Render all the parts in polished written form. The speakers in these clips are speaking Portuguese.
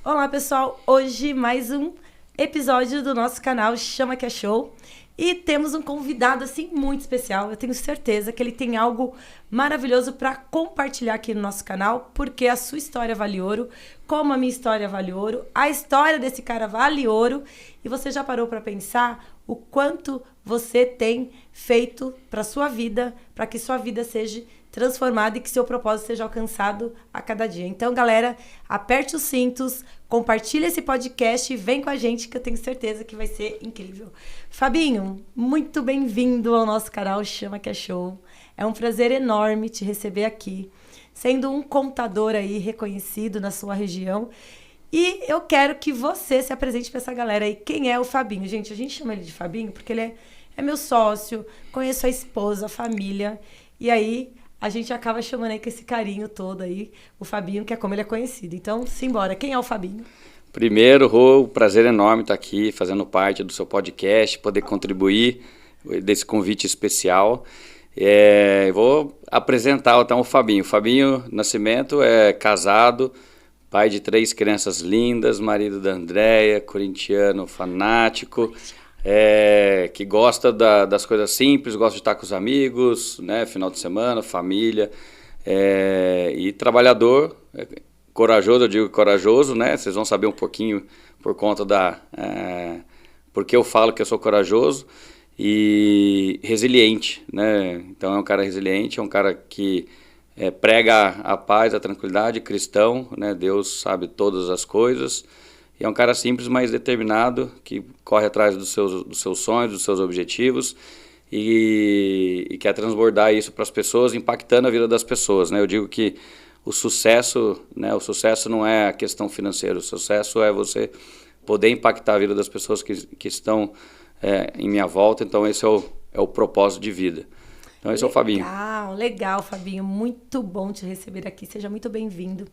Olá, pessoal! Hoje mais um episódio do nosso canal Chama Que É Show. E temos um convidado, assim, muito especial. Eu tenho certeza que ele tem algo maravilhoso para compartilhar aqui no nosso canal, porque a sua história vale ouro, como a minha história vale ouro, a história desse cara vale ouro. E você já parou para pensar o quanto você tem feito para sua vida, para que sua vida seja transformada e que seu propósito seja alcançado a cada dia. Então, galera, aperte os cintos, compartilhe esse podcast e vem com a gente que eu tenho certeza que vai ser incrível. Fabinho, muito bem-vindo ao nosso canal Chama Que É Show. É um prazer enorme te receber aqui, sendo um contador aí reconhecido na sua região. E eu quero que você se apresente para essa galera aí. Quem é o Fabinho? Gente, a gente chama ele de Fabinho porque ele é meu sócio, conheço a esposa, a família. E aí a gente acaba chamando aí com esse carinho todo aí, o Fabinho, que é como ele é conhecido. Então, simbora. Quem é o Fabinho? Primeiro, Rô, prazer enorme estar aqui fazendo parte do seu podcast, poder contribuir desse convite especial. Vou apresentar então o Fabinho. O Fabinho Nascimento é casado, pai de 3 crianças lindas, marido da Andréia, corintiano fanático, que gosta das coisas simples, gosta de estar com os amigos, né, final de semana, família, e trabalhador, corajoso, eu digo corajoso, né, vocês vão saber um pouquinho por conta porque eu falo que eu sou corajoso, e resiliente, né, então é um cara resiliente, é um cara que prega a paz, a tranquilidade, cristão, né? Deus sabe todas as coisas. E é um cara simples, mas determinado, que corre atrás dos seus sonhos, dos seus objetivos e quer transbordar isso para as pessoas, impactando a vida das pessoas, né? Eu digo que o sucesso não é a questão financeira, o sucesso é você poder impactar a vida das pessoas que estão em minha volta. Então esse é o propósito de vida. Então esse é o Fabinho. Legal, Fabinho. Muito bom te receber aqui. Seja muito bem-vindo.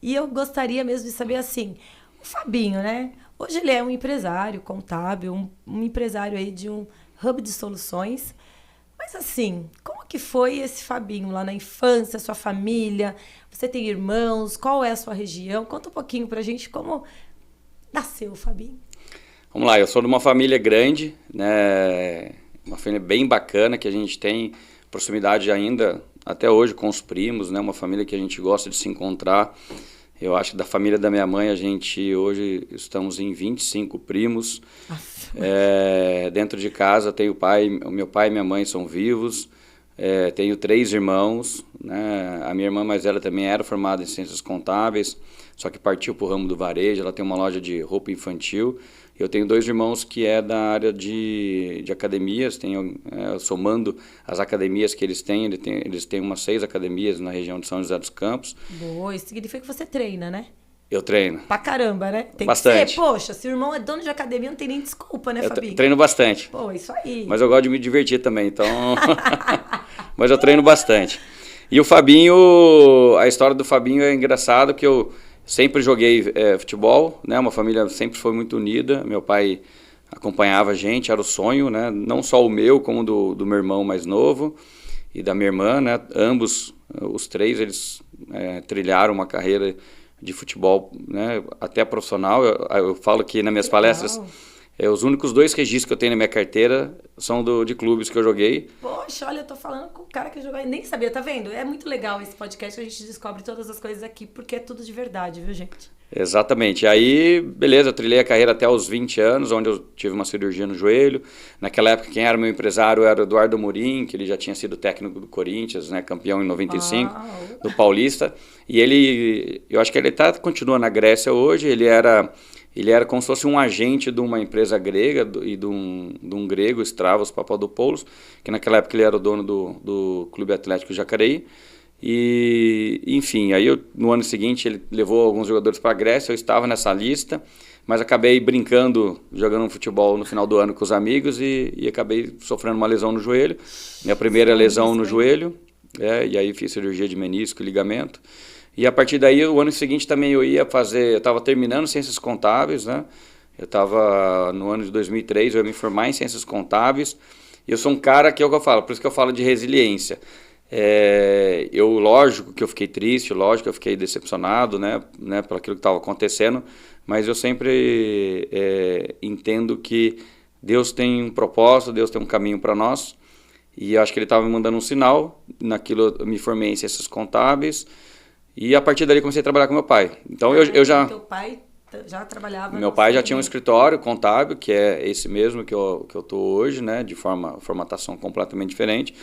E eu gostaria mesmo de saber, assim, o Fabinho, né? Hoje ele é um empresário contábil, um empresário aí de um hub de soluções. Mas, assim, como que foi esse Fabinho lá na infância, sua família? Você tem irmãos? Qual é a sua região? Conta um pouquinho pra gente como nasceu o Fabinho. Vamos lá, eu sou de uma família grande, né? Uma família bem bacana, que a gente tem proximidade ainda até hoje com os primos, né? Uma família que a gente gosta de se encontrar. Eu acho que da família da minha mãe, a gente hoje estamos em 25 primos. Dentro de casa tenho o meu pai e minha mãe são vivos. Tenho 3 irmãos, né? A minha irmã mais velha também era formada em ciências contábeis, só que partiu para o ramo do varejo. Ela tem uma loja de roupa infantil. Eu tenho 2 irmãos que é da área de academias, somando as academias que eles têm umas 6 academias na região de São José dos Campos. Boa, isso significa que você treina, né? Eu treino. Pra caramba, né? Tem bastante. Que ser. Poxa, se o irmão é dono de academia, não tem nem desculpa, né, Fabinho? Eu treino bastante. Pô, isso aí. Mas eu gosto de me divertir também, então... Mas eu treino bastante. E o Fabinho, a história do Fabinho é engraçada, porque eu sempre joguei futebol, né? Uma família sempre foi muito unida. Meu pai acompanhava a gente, era o sonho, né? Não só o meu, como do meu irmão mais novo e da minha irmã, né? Ambos, os 3, eles trilharam uma carreira de futebol, né? Até profissional. Eu falo que nas minhas palestras, os únicos 2 registros que eu tenho na minha carteira são de clubes que eu joguei. Poxa, olha, eu tô falando com o cara que jogou e nem sabia, tá vendo? É muito legal esse podcast que a gente descobre todas as coisas aqui, porque é tudo de verdade, viu, gente? Exatamente. Aí, beleza, eu trilhei a carreira até os 20 anos, onde eu tive uma cirurgia no joelho. Naquela época, quem era meu empresário era o Eduardo Amorim, que ele já tinha sido técnico do Corinthians, né, campeão em 95, do Paulista. E eu acho que ele continua na Grécia hoje. Ele era como se fosse um agente de uma empresa grega e de um grego, Stravos Papadopoulos, que naquela época ele era o dono do Clube Atlético Jacareí. E, enfim, aí no ano seguinte ele levou alguns jogadores para a Grécia. Eu estava nessa lista, mas acabei brincando, jogando futebol no final do ano com os amigos e acabei sofrendo uma lesão no joelho. Minha primeira lesão no joelho, e aí fiz cirurgia de menisco e ligamento. E a partir daí, o ano seguinte também eu estava terminando ciências contábeis, né? Eu estava no ano de 2003, eu ia me formar em ciências contábeis. E eu sou um cara que é o que eu falo, por isso que eu falo de resiliência. Lógico que eu fiquei triste, lógico que eu fiquei decepcionado, né, por aquilo que estava acontecendo, mas eu sempre entendo que Deus tem um propósito, Deus tem um caminho para nós, e eu acho que Ele estava me mandando um sinal. Naquilo eu me formei em ciências contábeis, e a partir dali comecei a trabalhar com meu pai. Então eu já... Teu pai já trabalhava... Meu pai já tinha um escritório contábil, que é esse mesmo que eu estou hoje, né, de formatação completamente diferente,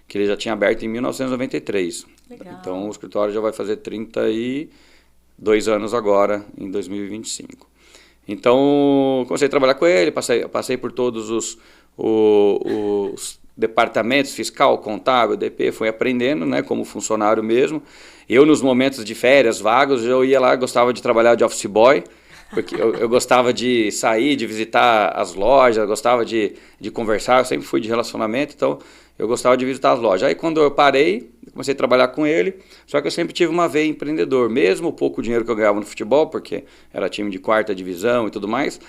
que ele já tinha aberto em 1993. Legal. Então o escritório já vai fazer 32 anos agora, em 2025. Então comecei a trabalhar com ele, passei por todos os departamentos, fiscal, contábil, DP, fui aprendendo, né, como funcionário mesmo. Eu, nos momentos de férias, vagos, eu ia lá, gostava de trabalhar de office boy, porque eu gostava de sair, de visitar as lojas, gostava de conversar, eu sempre fui de relacionamento, então eu gostava de visitar as lojas. Aí quando eu parei, comecei a trabalhar com ele, só que eu sempre tive uma veia empreendedor, mesmo o pouco dinheiro que eu ganhava no futebol, porque era time de 4ª divisão e tudo mais,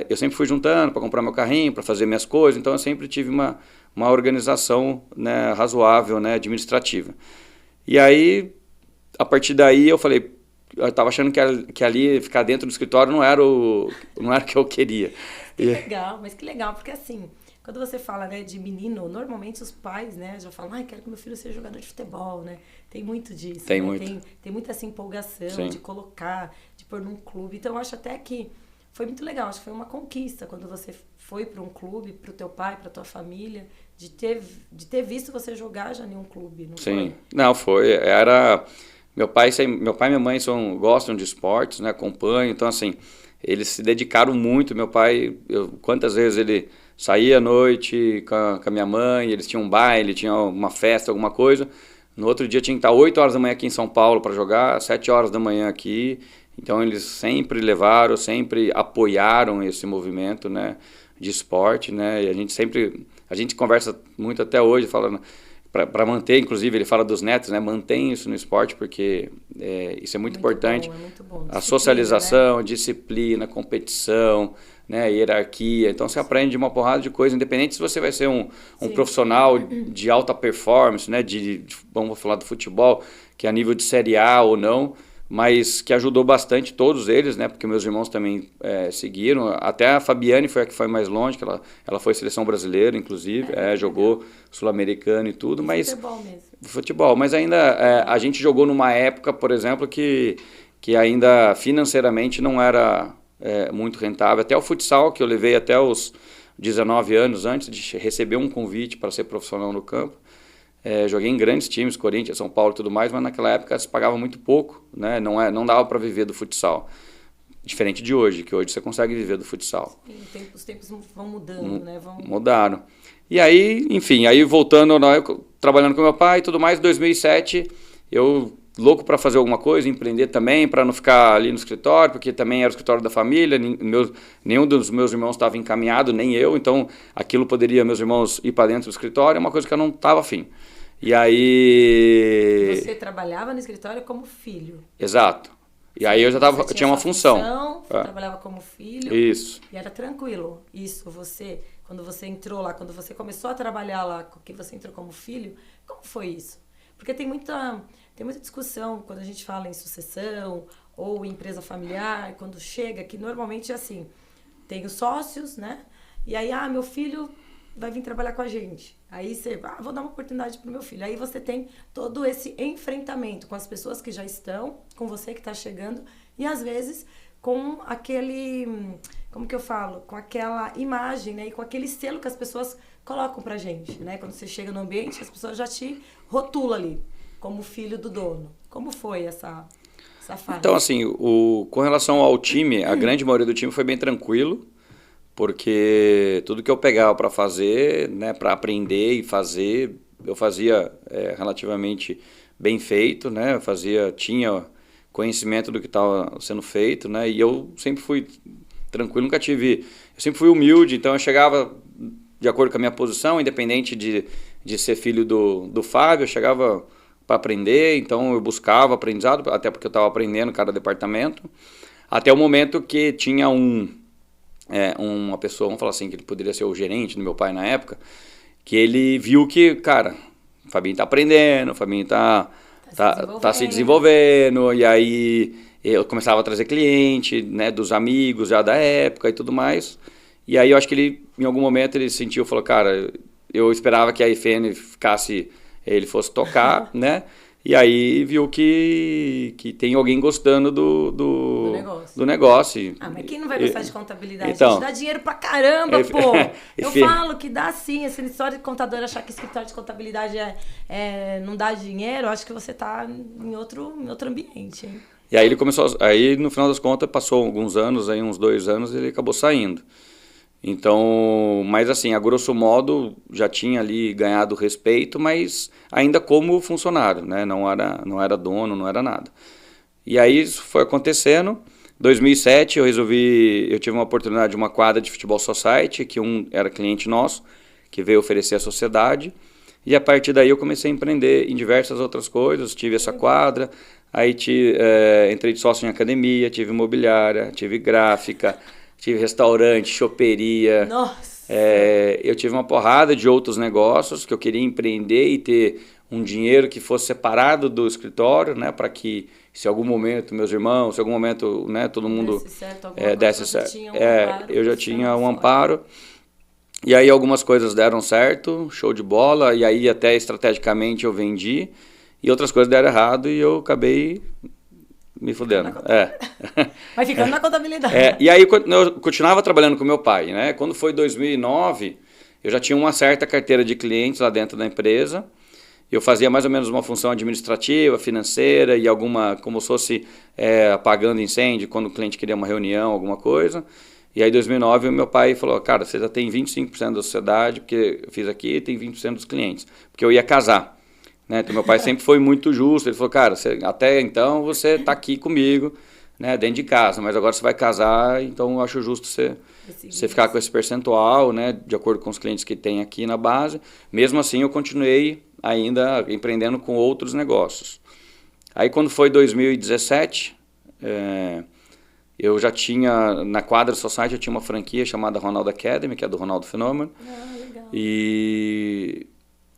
eu sempre fui juntando para comprar meu carrinho, para fazer minhas coisas, então eu sempre tive uma organização, né, razoável, né, administrativa. E aí, a partir daí, eu falei, eu estava achando que ali, ficar dentro do escritório, não era o que eu queria. Que legal, mas que legal, porque assim, quando você fala, né, de menino, normalmente os pais, né, já falam, quero que meu filho seja jogador de futebol, né? Tem muito disso. Tem, né? muito. Tem muita essa empolgação Sim. de colocar, de pôr num clube. Então, eu acho até que foi muito legal, acho que foi uma conquista quando você foi para um clube, para o teu pai, para tua família, de ter visto você jogar já em um clube, não Sim. foi? Não, foi. Era... Meu pai e minha mãe gostam de esportes, né, acompanham, então assim, eles se dedicaram muito. Meu pai, quantas vezes ele saía à noite com a minha mãe, eles tinham um baile, tinham uma festa, alguma coisa, no outro dia tinha que estar 8 horas da manhã aqui em São Paulo para jogar, 7 horas da manhã aqui, então eles sempre levaram, sempre apoiaram esse movimento, né, de esporte, né, e a gente conversa muito até hoje, falando... Para manter, inclusive, ele fala dos netos, né? Mantém isso no esporte, porque isso é muito importante. Bom, é muito bom. A socialização, né? Disciplina, competição, né? Hierarquia. Então, você aprende uma porrada de coisa, independente se você vai ser um profissional de alta performance, né? Vamos falar do futebol, que é a nível de Série A ou não, mas que ajudou bastante todos eles, né? Porque meus irmãos também seguiram. Até a Fabiane foi a que foi mais longe, que ela foi seleção brasileira, inclusive, jogou sul-americano e tudo, mas Futebol mesmo. Futebol, mas ainda a gente jogou numa época, por exemplo, que ainda financeiramente não era muito rentável. Até o futsal, que eu levei até os 19 anos antes de receber um convite para ser profissional no campo. Joguei em grandes times, Corinthians, São Paulo e tudo mais, mas naquela época se pagava muito pouco, né? Não dava para viver do futsal. Diferente de hoje, que hoje você consegue viver do futsal. Sim, os tempos vão mudando, né? Mudaram. E aí, enfim, voltando, eu, trabalhando com meu pai e tudo mais, em 2007, eu louco para fazer alguma coisa, empreender também, para não ficar ali no escritório, porque também era o escritório da família, nenhum dos meus irmãos estava encaminhado, nem eu, então aquilo poderia meus irmãos ir para dentro do escritório, é uma coisa que eu não estava afim. E aí... Você trabalhava no escritório como filho? Exato. E aí eu tinha uma função. Você trabalhava como filho. Isso. E era tranquilo. Isso, quando você entrou lá, quando você começou a trabalhar lá, que você entrou como filho, como foi isso? Porque tem muita discussão quando a gente fala em sucessão ou em empresa familiar, quando chega, que normalmente é assim, tem os sócios, né? E aí, meu filho vai vir trabalhar com a gente. Aí você, vou dar uma oportunidade pro meu filho. Aí você tem todo esse enfrentamento com as pessoas que já estão, com você que está chegando, e às vezes com aquele, como que eu falo? Com aquela imagem, né? E com aquele selo que as pessoas colocam pra gente, né? Quando você chega no ambiente, as pessoas já te rotulam ali, como filho do dono. Como foi essa fase? Então, assim, com relação ao time, a grande maioria do time foi bem tranquilo, porque tudo que eu pegava para fazer, né, para aprender e fazer, eu fazia relativamente bem feito, né? Tinha conhecimento do que estava sendo feito, né? E eu sempre fui tranquilo, eu sempre fui humilde, então eu chegava de acordo com a minha posição, independente de ser filho do Fábio, eu chegava para aprender, então eu buscava aprendizado, até porque eu estava aprendendo cada departamento, até o momento que tinha uma pessoa, vamos falar assim, que ele poderia ser o gerente do meu pai na época, que ele viu que, cara, o Fabinho tá aprendendo, o Fabinho tá se desenvolvendo, e aí eu começava a trazer cliente, né, dos amigos já da época e tudo mais. E aí eu acho que ele, em algum momento, ele sentiu, falou, cara, eu esperava que a IFN ele fosse tocar, né? E aí viu que tem alguém gostando do negócio. Ah, mas quem não vai gostar de contabilidade? Então, a gente dá dinheiro pra caramba, pô! Eu falo que dá sim. Essa história de contador achar que escritório de contabilidade não dá dinheiro, acho que você tá em outro ambiente, hein? E aí ele começou, aí no final das contas, passou alguns anos, aí uns 2 anos, ele acabou saindo. Então, mas assim, a grosso modo, já tinha ali ganhado respeito, mas ainda como funcionário, né? Não era dono, não era nada. E aí isso foi acontecendo. Em 2007 eu tive uma oportunidade de uma quadra de futebol society, que era cliente nosso, que veio oferecer à sociedade. E a partir daí eu comecei a empreender em diversas outras coisas, tive essa quadra, aí entrei de sócio em academia, tive imobiliária, tive gráfica, tive restaurante, choperia. Nossa! Eu tive uma porrada de outros negócios que eu queria empreender e ter um dinheiro que fosse separado do escritório, né, para que se algum momento meus irmãos, se algum momento, né, todo mundo desse certo, eu já tinha um amparo. E aí algumas coisas deram certo, show de bola, e aí até estrategicamente eu vendi, e outras coisas deram errado e eu acabei me fudendo. Vai ficando na contabilidade. E aí eu continuava trabalhando com meu pai, né? Quando foi 2009, eu já tinha uma certa carteira de clientes lá dentro da empresa. Eu fazia mais ou menos uma função administrativa, financeira e alguma, como se fosse apagando incêndio, quando o cliente queria uma reunião, alguma coisa. E aí em 2009 o meu pai falou, cara, você já tem 25% da sociedade, porque eu fiz aqui, e tem 20% dos clientes. Porque eu ia casar. Né? Então meu pai sempre foi muito justo, ele falou, cara, até então você está aqui comigo, né, dentro de casa, mas agora você vai casar, então eu acho justo você ficar com esse percentual, né, de acordo com os clientes que tem aqui na base. Mesmo assim eu continuei ainda empreendendo com outros negócios. Aí quando foi 2017, eu já tinha, na Quadra Society, eu tinha uma franquia chamada Ronaldo Academy, que é do Ronaldo Fenômeno. Legal.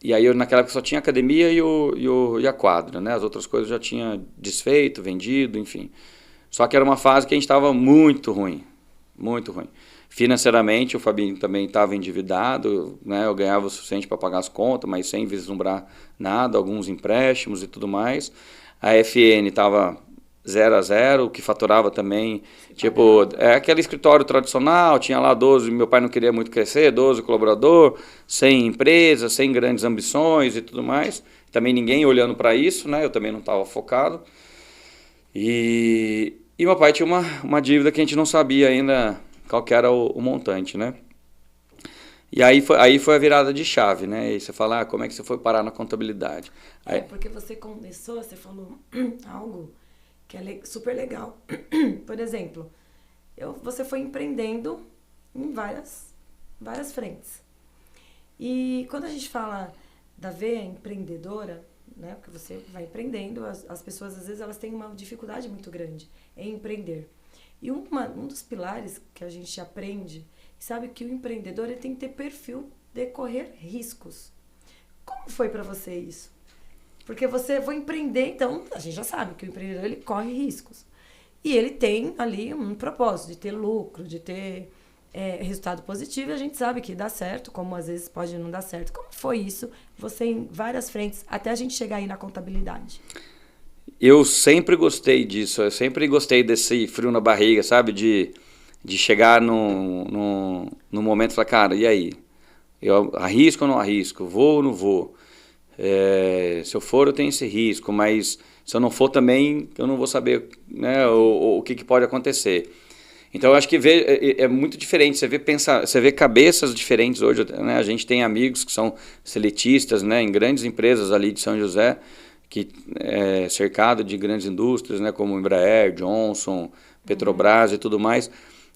E aí, naquela época, só tinha academia e a quadra, né? As outras coisas eu já tinha desfeito, vendido, enfim. Só que era uma fase que a gente estava muito ruim, muito ruim. Financeiramente, o Fabinho também estava endividado, né? Eu ganhava o suficiente para pagar as contas, mas sem vislumbrar nada, alguns empréstimos e tudo mais. A FN estava 0-0, o que faturava também, tipo, aquele escritório tradicional, tinha lá 12, meu pai não queria muito crescer, 12 colaboradores, sem empresa, sem grandes ambições e tudo mais, também ninguém olhando para isso, né, eu também não estava focado, e meu pai tinha uma dívida que a gente não sabia ainda qual que era o montante, né, e aí foi a virada de chave, né, e você fala, como é que você foi parar na contabilidade? Porque você começou, você falou algo que é super legal. Por exemplo, você foi empreendendo em várias frentes. E quando a gente fala da veia empreendedora, né, porque você vai empreendendo, as pessoas às vezes elas têm uma dificuldade muito grande em empreender. E um dos pilares que a gente aprende, sabe que o empreendedor ele tem que ter perfil de correr riscos. Como foi para você isso? Porque você vai empreender, então a gente já sabe que o empreendedor ele corre riscos. E ele tem ali um propósito de ter lucro, de ter resultado positivo, e a gente sabe que dá certo, como às vezes pode não dar certo. Como foi isso, você em várias frentes, até a gente chegar aí na contabilidade? Eu sempre gostei disso, eu sempre gostei desse frio na barriga, sabe? De chegar no momento e falar, cara, e aí? Eu arrisco ou não arrisco? Vou ou não vou? Se eu for, eu tenho esse risco, mas se eu não for também, eu não vou saber, né, o que pode acontecer. Então, eu acho que é muito diferente, você vê cabeças diferentes hoje, né? A gente tem amigos que são seletistas, né, em grandes empresas ali de São José, que é cercado de grandes indústrias, né, como Embraer, Johnson, Petrobras e tudo mais,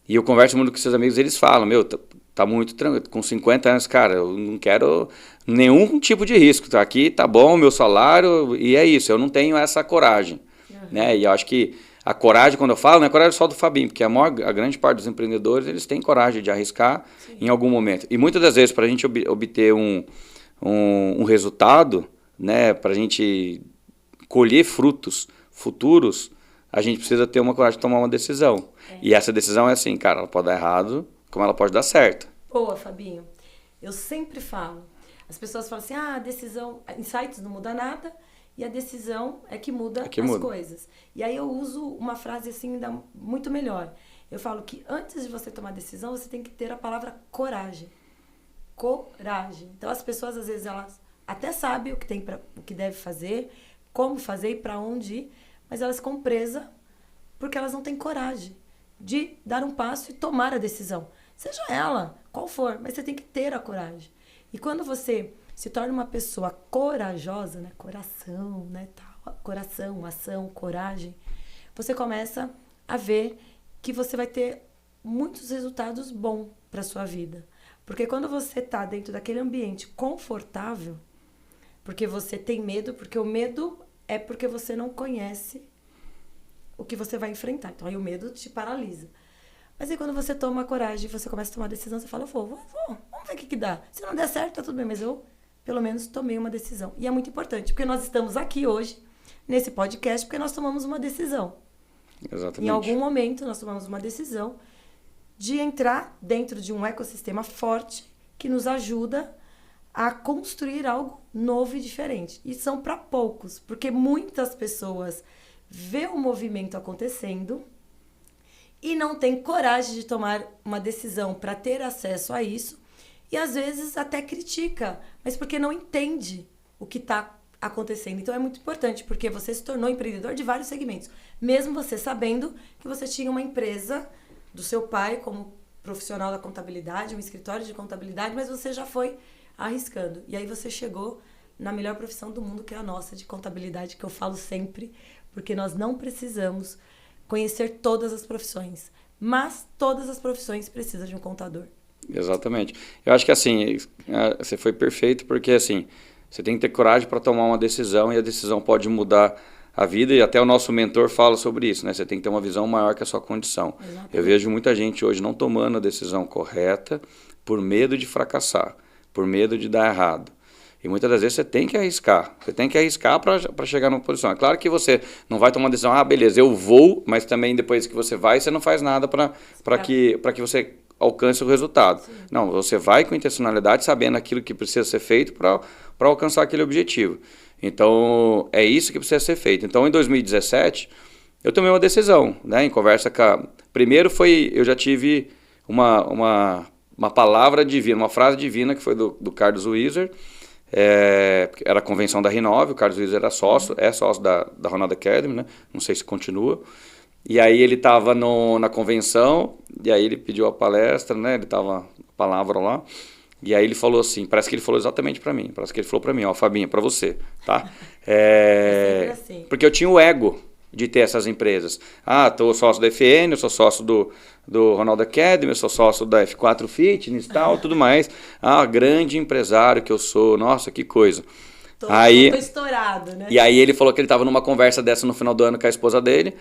e eu converso muito com esses amigos, eles falam, tá muito tranquilo, com 50 anos, cara, eu não quero nenhum tipo de risco, tá aqui, tá bom, meu salário, e é isso, eu não tenho essa coragem, né, e eu acho que a coragem, quando eu falo, não é coragem só do Fabinho, porque a grande parte dos empreendedores, eles têm coragem de arriscar em algum momento, e muitas das vezes, para a gente obter um resultado, né, para a gente colher frutos futuros, a gente precisa ter uma coragem de tomar uma decisão. E essa decisão é assim, cara, ela pode dar errado, como ela pode dar certo. Boa, Fabinho. Eu sempre falo. As pessoas falam assim, a decisão, insights não muda nada, e a decisão é que muda as coisas. E aí eu uso uma frase assim ainda muito melhor. Eu falo que antes de você tomar decisão, você tem que ter a palavra coragem. Coragem. Então as pessoas às vezes elas até sabem o que deve fazer, como fazer e para onde ir, mas elas ficam presas porque elas não têm coragem de dar um passo e tomar a decisão. Seja ela, qual for, mas você tem que ter a coragem. E quando você se torna uma pessoa corajosa, né? Coração, né? Tal, coração, ação, coragem, você começa a ver que você vai ter muitos resultados bons para sua vida. Porque quando você está dentro daquele ambiente confortável, porque você tem medo, porque o medo é porque você não conhece o que você vai enfrentar. Então aí o medo te paralisa. Mas aí quando você toma coragem, você começa a tomar decisão, você fala, vou, vamos ver o que dá. Se não der certo, tá tudo bem, mas eu, pelo menos, tomei uma decisão. E é muito importante, porque nós estamos aqui hoje, nesse podcast, porque nós tomamos uma decisão. Exatamente. Em algum momento, nós tomamos uma decisão de entrar dentro de um ecossistema forte que nos ajuda a construir algo novo e diferente. E são para poucos, porque muitas pessoas vê o movimento acontecendo e não tem coragem de tomar uma decisão para ter acesso a isso e às vezes até critica, mas porque não entende o que está acontecendo. Então é muito importante, porque você se tornou empreendedor de vários segmentos, mesmo você sabendo que você tinha uma empresa do seu pai como profissional da contabilidade, um escritório de contabilidade, mas você já foi arriscando. E aí você chegou na melhor profissão do mundo, que é a nossa, de contabilidade, que eu falo sempre, porque nós não precisamos conhecer todas as profissões, mas todas as profissões precisam de um contador. Exatamente. Eu acho que assim, você foi perfeito, porque assim, você tem que ter coragem para tomar uma decisão e a decisão pode mudar a vida, e até o nosso mentor fala sobre isso, né? Você tem que ter uma visão maior que a sua condição. Exatamente. Eu vejo muita gente hoje não tomando a decisão correta por medo de fracassar, por medo de dar errado. E muitas das vezes você tem que arriscar. Você tem que arriscar para chegar numa posição. É claro que você não vai tomar uma decisão, beleza, eu vou, mas também depois que você vai, você não faz nada para que você alcance o resultado. Sim. Não, você vai com intencionalidade, sabendo aquilo que precisa ser feito para alcançar aquele objetivo. Então, é isso que precisa ser feito. Então, em 2017, eu tomei uma decisão, né, em conversa com a... Primeiro eu já tive uma palavra divina, uma frase divina que foi do Carlos Wieser. Era a convenção da Rinove, o Carlos Wieser era sócio, é sócio da Ronaldo Academy, né? Não sei se continua. E aí ele estava na convenção, e aí ele pediu a palestra, né? Ele estava a palavra lá, e aí ele falou assim, parece que ele falou exatamente para mim, parece que ele falou para mim, ó, Fabinho, para você, tá? Assim. Porque eu tinha o ego de ter essas empresas. Tô sócio da FN, eu sou sócio do Ronaldo Academy, eu sou sócio da F4 Fitness e tal, tudo mais. Grande empresário que eu sou, nossa, que coisa. Tô estourado, né? E aí ele falou que ele estava numa conversa dessa no final do ano com a esposa dele,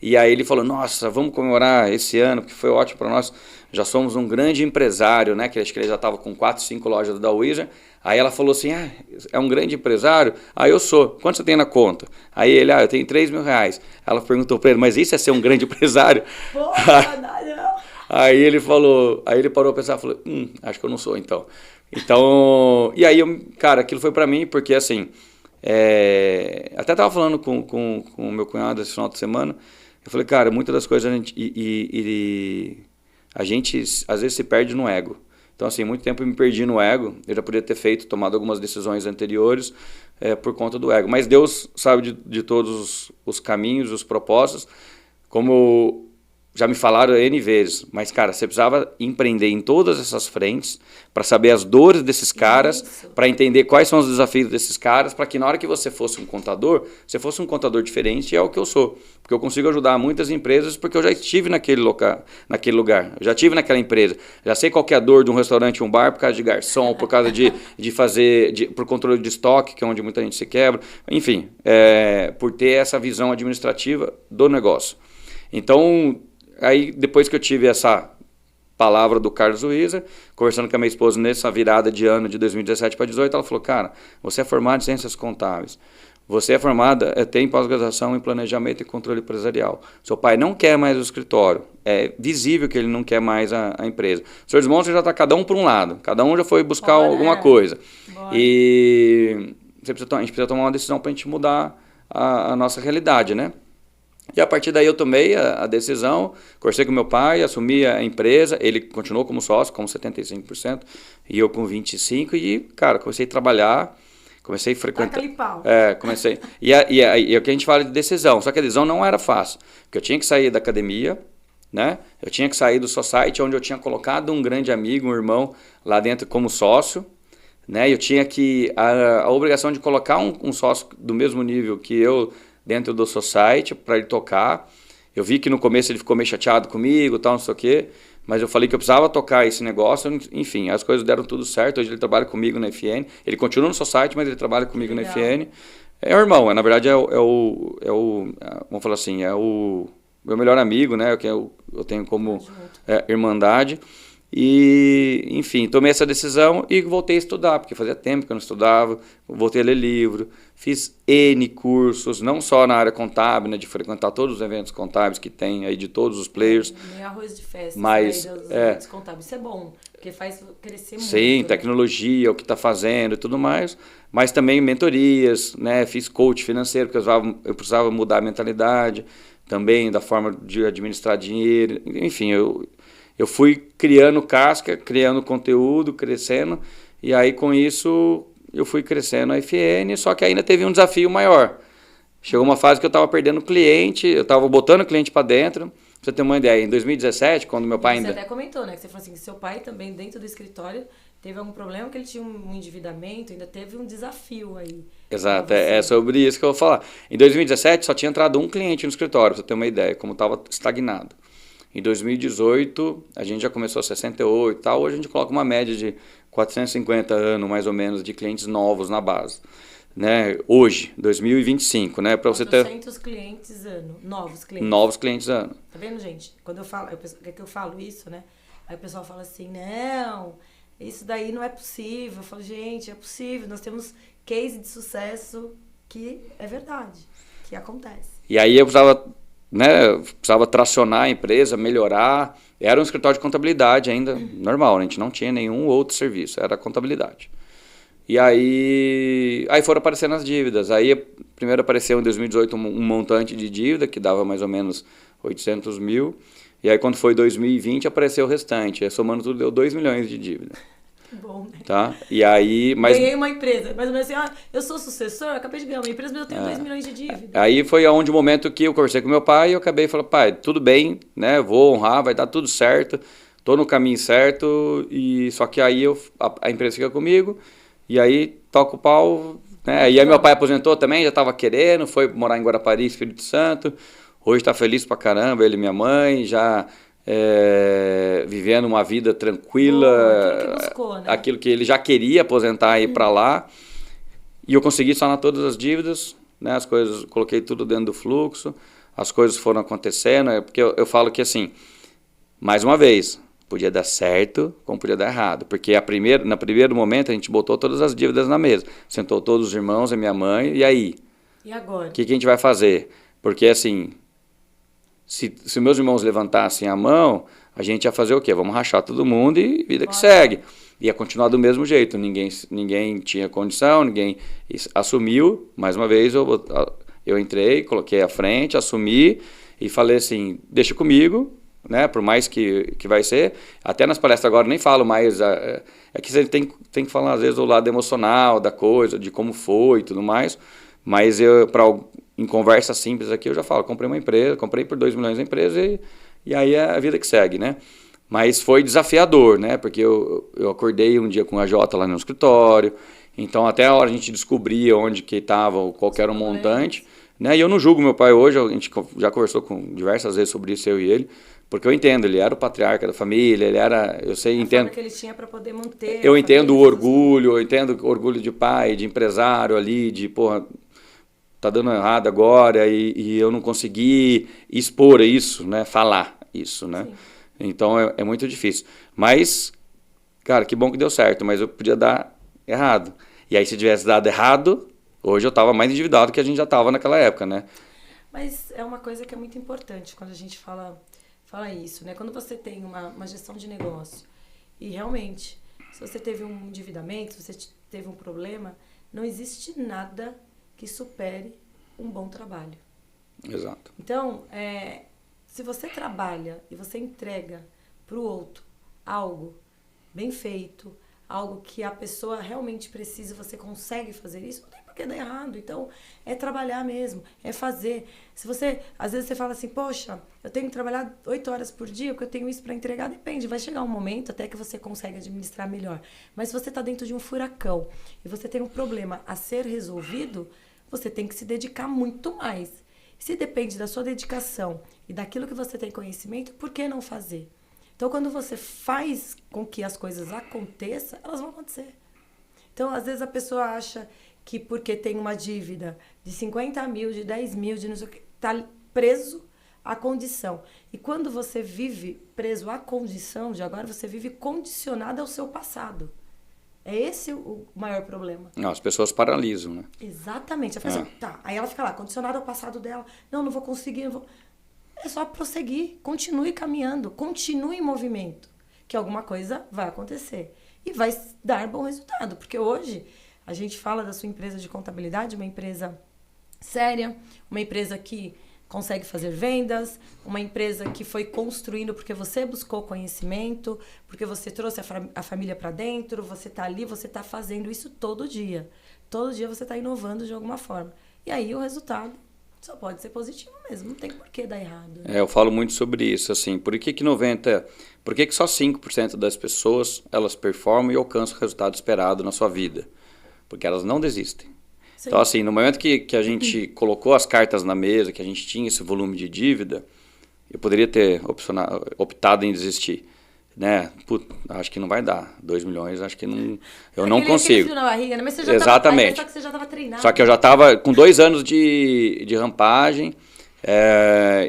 e aí ele falou, nossa, vamos comemorar esse ano, porque foi ótimo para nós, já somos um grande empresário, né? Que acho que ele já estava com 4, 5 lojas da Wieser. Aí ela falou assim, é um grande empresário? Eu sou. Quanto você tem na conta? Aí ele, eu tenho 3 mil reais. Ela perguntou para ele, mas isso é ser um grande empresário? Porra, não. Aí ele falou, aí ele parou a pensar, falou, acho que eu não sou então. Então, e aí, cara, aquilo foi para mim, porque assim, até tava falando com o meu cunhado esse final de semana, eu falei, cara, muitas das coisas a gente às vezes se perde no ego. Então, assim, muito tempo eu me perdi no ego. Eu já podia ter tomado algumas decisões anteriores por conta do ego. Mas Deus sabe de todos os caminhos, os propósitos. Como já me falaram N vezes. Mas, cara, você precisava empreender em todas essas frentes para saber as dores desses caras, para entender quais são os desafios desses caras, para que na hora que você fosse um contador, você fosse um contador diferente, e é o que eu sou. Porque eu consigo ajudar muitas empresas porque eu já estive naquele lugar. Eu já estive naquela empresa. Já sei qual que é a dor de um restaurante, um bar, por causa de garçom, por causa por controle de estoque, que é onde muita gente se quebra. Enfim, por ter essa visão administrativa do negócio. Então, aí depois que eu tive essa palavra do Carlos Luiza, conversando com a minha esposa nessa virada de ano de 2017 para 2018, ela falou, cara, você é formado em ciências contábeis, você é formada, tem pós-graduação em planejamento e controle empresarial, seu pai não quer mais o escritório, é visível que ele não quer mais a empresa. Os seus irmãos já está cada um por um lado, cada um já foi buscar alguma coisa. E a gente precisa tomar uma decisão para a gente mudar a nossa realidade, né? E a partir daí eu tomei a decisão, conversei com meu pai, assumi a empresa, ele continuou como sócio, com 75%, e eu com 25%, e, cara, comecei a trabalhar, comecei a frequentar... comecei... E o que a gente fala de decisão, só que a decisão não era fácil, porque eu tinha que sair da academia, né? Eu tinha que sair do society, onde eu tinha colocado um grande amigo, um irmão, lá dentro como sócio, né? Eu tinha que... A obrigação de colocar um sócio do mesmo nível que eu... dentro do society, para ele tocar. Eu vi que no começo ele ficou meio chateado comigo, tal, não sei o quê, mas eu falei que eu precisava tocar esse negócio, enfim, as coisas deram tudo certo. Hoje ele trabalha comigo na FN, ele continua no society, mas ele trabalha comigo na FN. É o irmão, na verdade vamos falar assim, é o meu melhor amigo, né, que eu tenho como irmandade. E, enfim, tomei essa decisão e voltei a estudar, porque fazia tempo que eu não estudava, voltei a ler livro, fiz N cursos, não só na área contábil, né, de frequentar todos os eventos contábeis que tem aí de todos os players. Nem arroz de festa, mas dos eventos contábeis, isso é bom, porque faz crescer muito. Sim, tecnologia, o que está fazendo e tudo mais, mas também mentorias, né, fiz coach financeiro, porque eu precisava mudar a mentalidade, também da forma de administrar dinheiro, enfim, eu fui criando casca, criando conteúdo, crescendo, e aí com isso eu fui crescendo a FN, só que ainda teve um desafio maior. Chegou uma fase que eu estava perdendo cliente, eu estava botando cliente para dentro. Pra você ter uma ideia, em 2017, quando meu pai ainda... Você até comentou, né, que você falou assim, que seu pai também dentro do escritório teve algum problema, que ele tinha um endividamento, ainda teve um desafio aí. Exato, é sobre isso que eu vou falar. Em 2017 só tinha entrado um cliente no escritório, pra você ter uma ideia, como estava estagnado. Em 2018, a gente já começou a 68 e tal. Hoje a gente coloca uma média de 450 anos, mais ou menos, de clientes novos na base. Né? Hoje, 2025, né? Para você ter 400 clientes ano, novos clientes. Novos clientes ano. Tá vendo, gente? Quando eu falo, que eu falo isso, né? Aí o pessoal fala assim, não, isso daí não é possível. Eu falo, gente, é possível. Nós temos case de sucesso que é verdade, que acontece. E aí eu precisava tracionar a empresa, melhorar. Era um escritório de contabilidade ainda, normal, a gente não tinha nenhum outro serviço, era contabilidade. E aí foram aparecendo as dívidas. Aí primeiro apareceu em 2018 um montante de dívida, que dava mais ou menos 800 mil. E aí quando foi 2020 apareceu o restante. Aí, somando tudo deu 2 milhões de dívida. Bom, né? Tá? E aí, ganhei uma empresa, mais ou menos assim, eu sou sucessor, acabei de ganhar uma empresa, mas eu tenho 2 milhões de dívida. Aí foi onde o momento que eu conversei com meu pai e eu acabei falando, pai, tudo bem, né? Vou honrar, vai dar tudo certo, tô no caminho certo, e só que aí a empresa fica comigo, e aí toca o pau, né? E aí meu pai aposentou também, já tava querendo, foi morar em Guarapari, Espírito Santo, hoje tá feliz pra caramba, ele e minha mãe, já... vivendo uma vida tranquila, aquilo que buscou, né? Aquilo que ele já queria aposentar e ir para lá, e eu consegui sanar todas as dívidas, né? As coisas, coloquei tudo dentro do fluxo, as coisas foram acontecendo, porque eu falo que assim, mais uma vez, podia dar certo, como podia dar errado, porque no primeiro momento a gente botou todas as dívidas na mesa, sentou todos os irmãos e minha mãe, e aí? E agora? O que a gente vai fazer? Porque assim... Se meus irmãos levantassem a mão, a gente ia fazer o quê? Vamos rachar todo mundo e vida que segue. Ia continuar do mesmo jeito. Ninguém tinha condição, ninguém assumiu. Mais uma vez, eu entrei, coloquei à frente, assumi e falei assim, deixa comigo, né? Por mais que vai ser. Até nas palestras agora nem falo mais. É que você tem que falar, às vezes, o lado emocional da coisa, de como foi e tudo mais. Mas em conversa simples aqui eu já falo, comprei uma empresa, comprei por 2 milhões a empresa e aí é a vida que segue, né? Mas foi desafiador, né? Porque eu acordei um dia com a Jota lá no escritório, então até a hora a gente descobria onde que estava, qual que era o montante, né? E eu não julgo meu pai hoje, a gente já conversou diversas vezes sobre isso, eu e ele, porque eu entendo, ele era o patriarca da família, entendo que ele tinha para poder manter. Eu entendo o orgulho, eu entendo o orgulho de pai, de empresário ali, de porra, tá dando errado agora e eu não consegui expor isso, né? Falar isso, né? Então é muito difícil. Mas, cara, que bom que deu certo, mas eu podia dar errado. E aí se tivesse dado errado, hoje eu estava mais endividado que a gente já estava naquela época, né? Mas é uma coisa que é muito importante quando a gente fala isso, né? Quando você tem uma gestão de negócio e realmente, se você teve um endividamento, se você teve um problema, não existe nada que supere um bom trabalho. Exato. Então, se você trabalha e você entrega para o outro algo bem feito, algo que a pessoa realmente precisa, você consegue fazer isso, não tem por que dar errado. Então, é trabalhar mesmo, é fazer. Se você, às vezes você fala assim, poxa, eu tenho que trabalhar 8 horas por dia, porque eu tenho isso para entregar, depende, vai chegar um momento até que você consegue administrar melhor. Mas se você está dentro de um furacão e você tem um problema a ser resolvido, você tem que se dedicar muito mais. Se depende da sua dedicação e daquilo que você tem conhecimento, por que não fazer? Então, quando você faz com que as coisas aconteçam, elas vão acontecer. Então, às vezes a pessoa acha que porque tem uma dívida de 50 mil, de 10 mil, de não sei o que, está preso à condição. E quando você vive preso à condição, de agora você vive condicionado ao seu passado. É esse o maior problema. Não, as pessoas paralisam, né? Exatamente. A pessoa, tá, aí ela fica lá, condicionada ao passado dela. Não vou conseguir, não vou... É só prosseguir, continue caminhando, continue em movimento, que alguma coisa vai acontecer. E vai dar bom resultado, porque hoje a gente fala da sua empresa de contabilidade, uma empresa séria, uma empresa que consegue fazer vendas, uma empresa que foi construindo porque você buscou conhecimento, porque você trouxe a família para dentro, você está ali, você está fazendo isso todo dia. Todo dia você está inovando de alguma forma. E aí o resultado só pode ser positivo mesmo, não tem por que dar errado. Né? Eu falo muito sobre isso, assim, por que só 5% das pessoas, elas performam e alcançam o resultado esperado na sua vida? Porque elas não desistem. Sim. Então, assim, no momento que a gente colocou as cartas na mesa, que a gente tinha esse volume de dívida, eu poderia ter optado em desistir. Né? Acho que não vai dar. 2 milhões, acho que não, eu não consigo. Frio na barriga, né? Mas você já Exatamente. Só que você já estava treinado. Só que eu já estava com 2 anos de rampagem,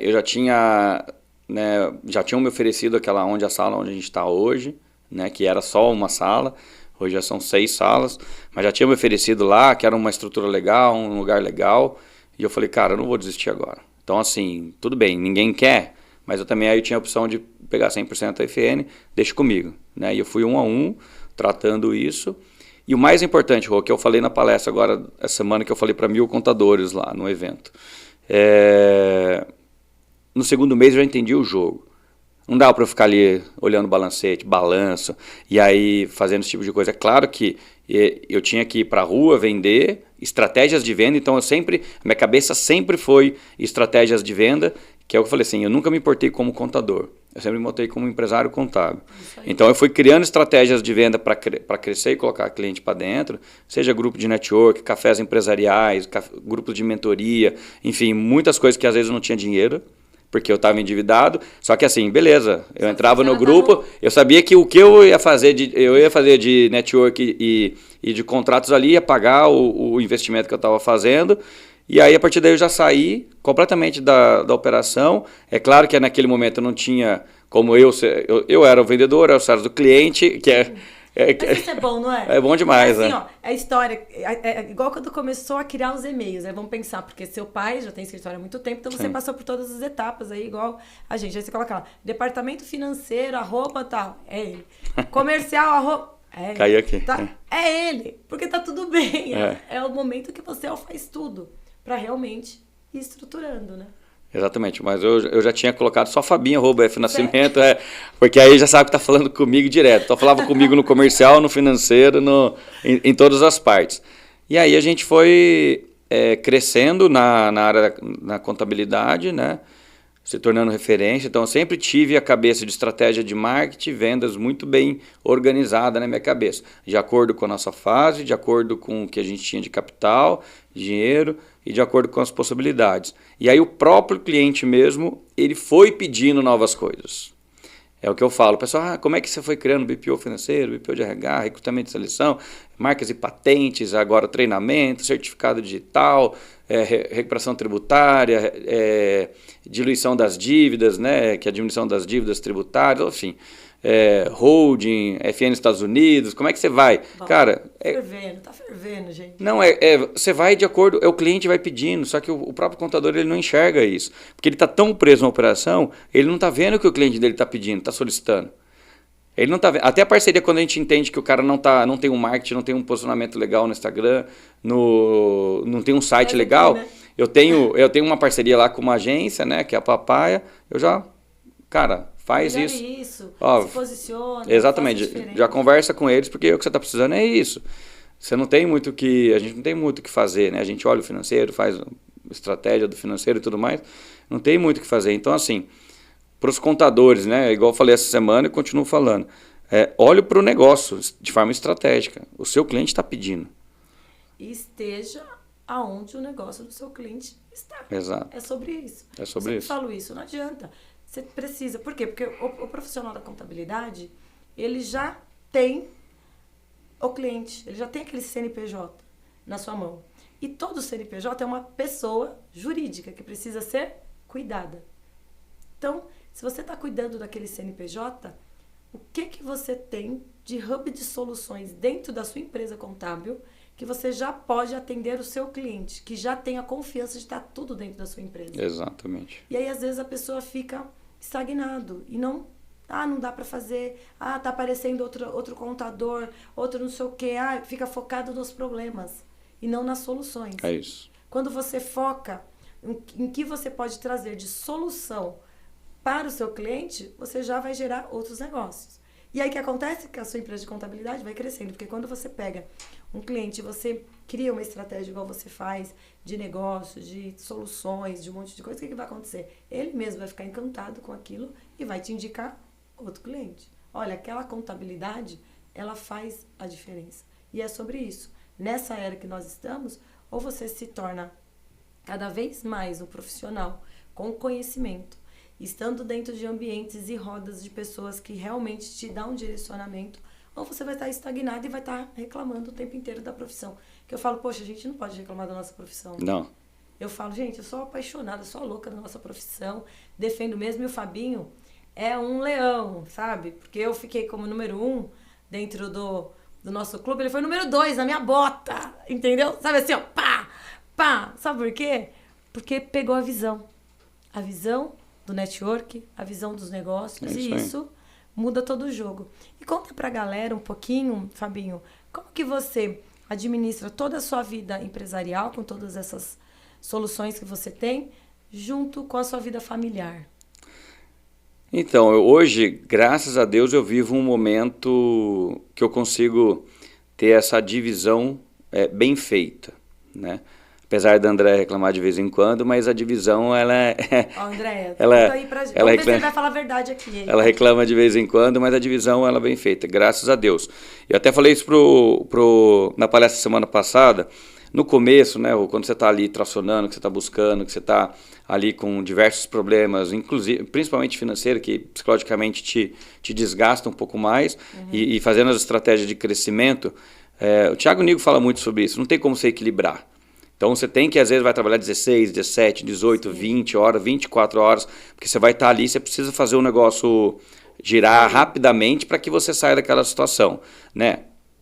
eu já tinha, né, já tinham me oferecido a sala onde a gente está hoje, né, que era só uma sala, hoje já são 6 salas, mas já tinham me oferecido lá, que era uma estrutura legal, um lugar legal, e eu falei, cara, eu não vou desistir agora. Então, assim, tudo bem, ninguém quer, mas eu também aí tinha a opção de pegar 100% da FN, deixa comigo. Né? E eu fui 1 a 1, tratando isso. E o mais importante, Rô, que eu falei na palestra agora, essa semana, que eu falei para 1.000 contadores lá no evento. No segundo mês eu já entendi o jogo. Não dá para eu ficar ali olhando balancete, balanço, e aí fazendo esse tipo de coisa. É claro que eu tinha que ir para a rua vender, estratégias de venda, então minha cabeça sempre foi estratégias de venda, que é o que eu falei assim, eu nunca me importei como contador, eu sempre me importei como empresário contábil. Então eu fui criando estratégias de venda para crescer e colocar cliente para dentro, seja grupo de network, cafés empresariais, grupos de mentoria, enfim, muitas coisas que às vezes eu não tinha dinheiro, porque eu estava endividado, só que assim, beleza, eu entrava no grupo, eu sabia que o que eu ia fazer de network e de contratos ali ia pagar o investimento que eu estava fazendo, e aí a partir daí eu já saí completamente da operação. É claro que naquele momento eu não tinha como eu era o vendedor, eu era o Sérgio do cliente, que é... Mas isso é bom, não é? É bom demais, assim, né? Ó, a história, igual quando começou a criar os e-mails, né? Vamos pensar, porque seu pai já tem escritório há muito tempo, então você Sim. passou por todas as etapas aí, igual a gente. Aí você coloca lá, departamento financeiro, tal, é ele. Comercial, é ele. Caiu aqui. Tá? É ele, porque tá tudo bem. É o momento que você faz tudo para realmente ir estruturando, né? Exatamente, mas eu já tinha colocado só Fabinho, @F_Nascimento, porque aí já sabe que tá falando comigo direto. Então falava comigo no comercial, no financeiro, em todas as partes. E aí a gente foi crescendo na área da contabilidade, né? Se tornando referência. Então eu sempre tive a cabeça de estratégia de marketing e vendas muito bem organizada na minha cabeça, de acordo com a nossa fase, de acordo com o que a gente tinha de capital, dinheiro e de acordo com as possibilidades. E aí o próprio cliente mesmo, ele foi pedindo novas coisas. É o que eu falo, pessoal, como é que você foi criando BPO financeiro, BPO de RH, recrutamento e seleção, marcas e patentes, agora treinamento, certificado digital, recuperação tributária, diluição das dívidas, né, que é a diminuição das dívidas tributárias, enfim, holding, FN Estados Unidos, como é que você vai? Bom, cara, tá fervendo, gente. Não, você vai de acordo, o cliente vai pedindo, só que o próprio contador ele não enxerga isso, porque ele está tão preso na operação, ele não está vendo o que o cliente dele está pedindo, está solicitando. Ele não tá vendo. Até a parceria, quando a gente entende que o cara não tem um marketing, não tem um posicionamento legal no Instagram, não tem um site legal, né? eu tenho uma parceria lá com uma agência, né, que é a Papaya, cara, faz isso. Ó, se posiciona. Exatamente, já conversa com eles, porque o que você está precisando é isso. Você não tem muito a gente não tem muito o que fazer, né? A gente olha o financeiro, faz estratégia do financeiro e tudo mais, não tem muito o que fazer. Então, assim, para os contadores, né? Igual eu falei essa semana e continuo falando. Olhe para o negócio de forma estratégica. O seu cliente está pedindo. E esteja aonde o negócio do seu cliente está. Exato. É sobre isso. É sobre isso. Eu falo isso, não adianta. Você precisa. Por quê? Porque o profissional da contabilidade, ele já tem o cliente, ele já tem aquele CNPJ na sua mão. E todo CNPJ é uma pessoa jurídica que precisa ser cuidada. Então, se você está cuidando daquele CNPJ, o que você tem de hub de soluções dentro da sua empresa contábil que você já pode atender o seu cliente, que já tem a confiança de estar tudo dentro da sua empresa. Exatamente. E aí, às vezes, a pessoa fica estagnado e não dá para fazer, tá aparecendo outro contador, outro não sei o quê, fica focado nos problemas e não nas soluções. É isso. Quando você foca em que você pode trazer de solução para o seu cliente, você já vai gerar outros negócios. E aí o que acontece? Que a sua empresa de contabilidade vai crescendo, porque quando você pega um cliente e você cria uma estratégia igual você faz, de negócio, de soluções, de um monte de coisa, o que vai acontecer? Ele mesmo vai ficar encantado com aquilo e vai te indicar outro cliente. Olha, aquela contabilidade, ela faz a diferença. E é sobre isso. Nessa era que nós estamos, ou você se torna cada vez mais um profissional com conhecimento, estando dentro de ambientes e rodas de pessoas que realmente te dão um direcionamento, ou você vai estar estagnado e vai estar reclamando o tempo inteiro da profissão. Que eu falo, poxa, a gente não pode reclamar da nossa profissão. Não. Eu falo, gente, eu sou apaixonada, sou louca da nossa profissão, defendo mesmo, e o Fabinho é um leão, sabe? Porque eu fiquei como número 1 dentro do nosso clube, ele foi número 2 na minha bota, entendeu? Sabe assim, ó, pá, sabe por quê? Porque pegou a visão do network, a visão dos negócios, e isso muda todo o jogo. E conta pra galera um pouquinho, Fabinho, como que você administra toda a sua vida empresarial, com todas essas soluções que você tem, junto com a sua vida familiar? Então, hoje, graças a Deus, eu vivo um momento que eu consigo ter essa divisão bem feita, né? Apesar da Andréia reclamar de vez em quando, mas a divisão, ela é... Andréia, ela aí pra gente. Vamos ver se ele vai falar a verdade aqui. Ela reclama de vez em quando, mas a divisão, ela é bem feita, graças a Deus. Eu até falei isso na palestra semana passada. No começo, né, quando você está ali tracionando, que você está buscando, que você está ali com diversos problemas, inclusive, principalmente financeiro, que psicologicamente te desgasta um pouco mais, e fazendo as estratégias de crescimento, o Thiago Nigo fala muito sobre isso, não tem como você equilibrar. Então você tem que, às vezes, vai trabalhar 16, 17, 18, 20 horas, 24 horas, porque você vai estar ali, você precisa fazer o negócio girar rapidamente para que você saia daquela situação, né?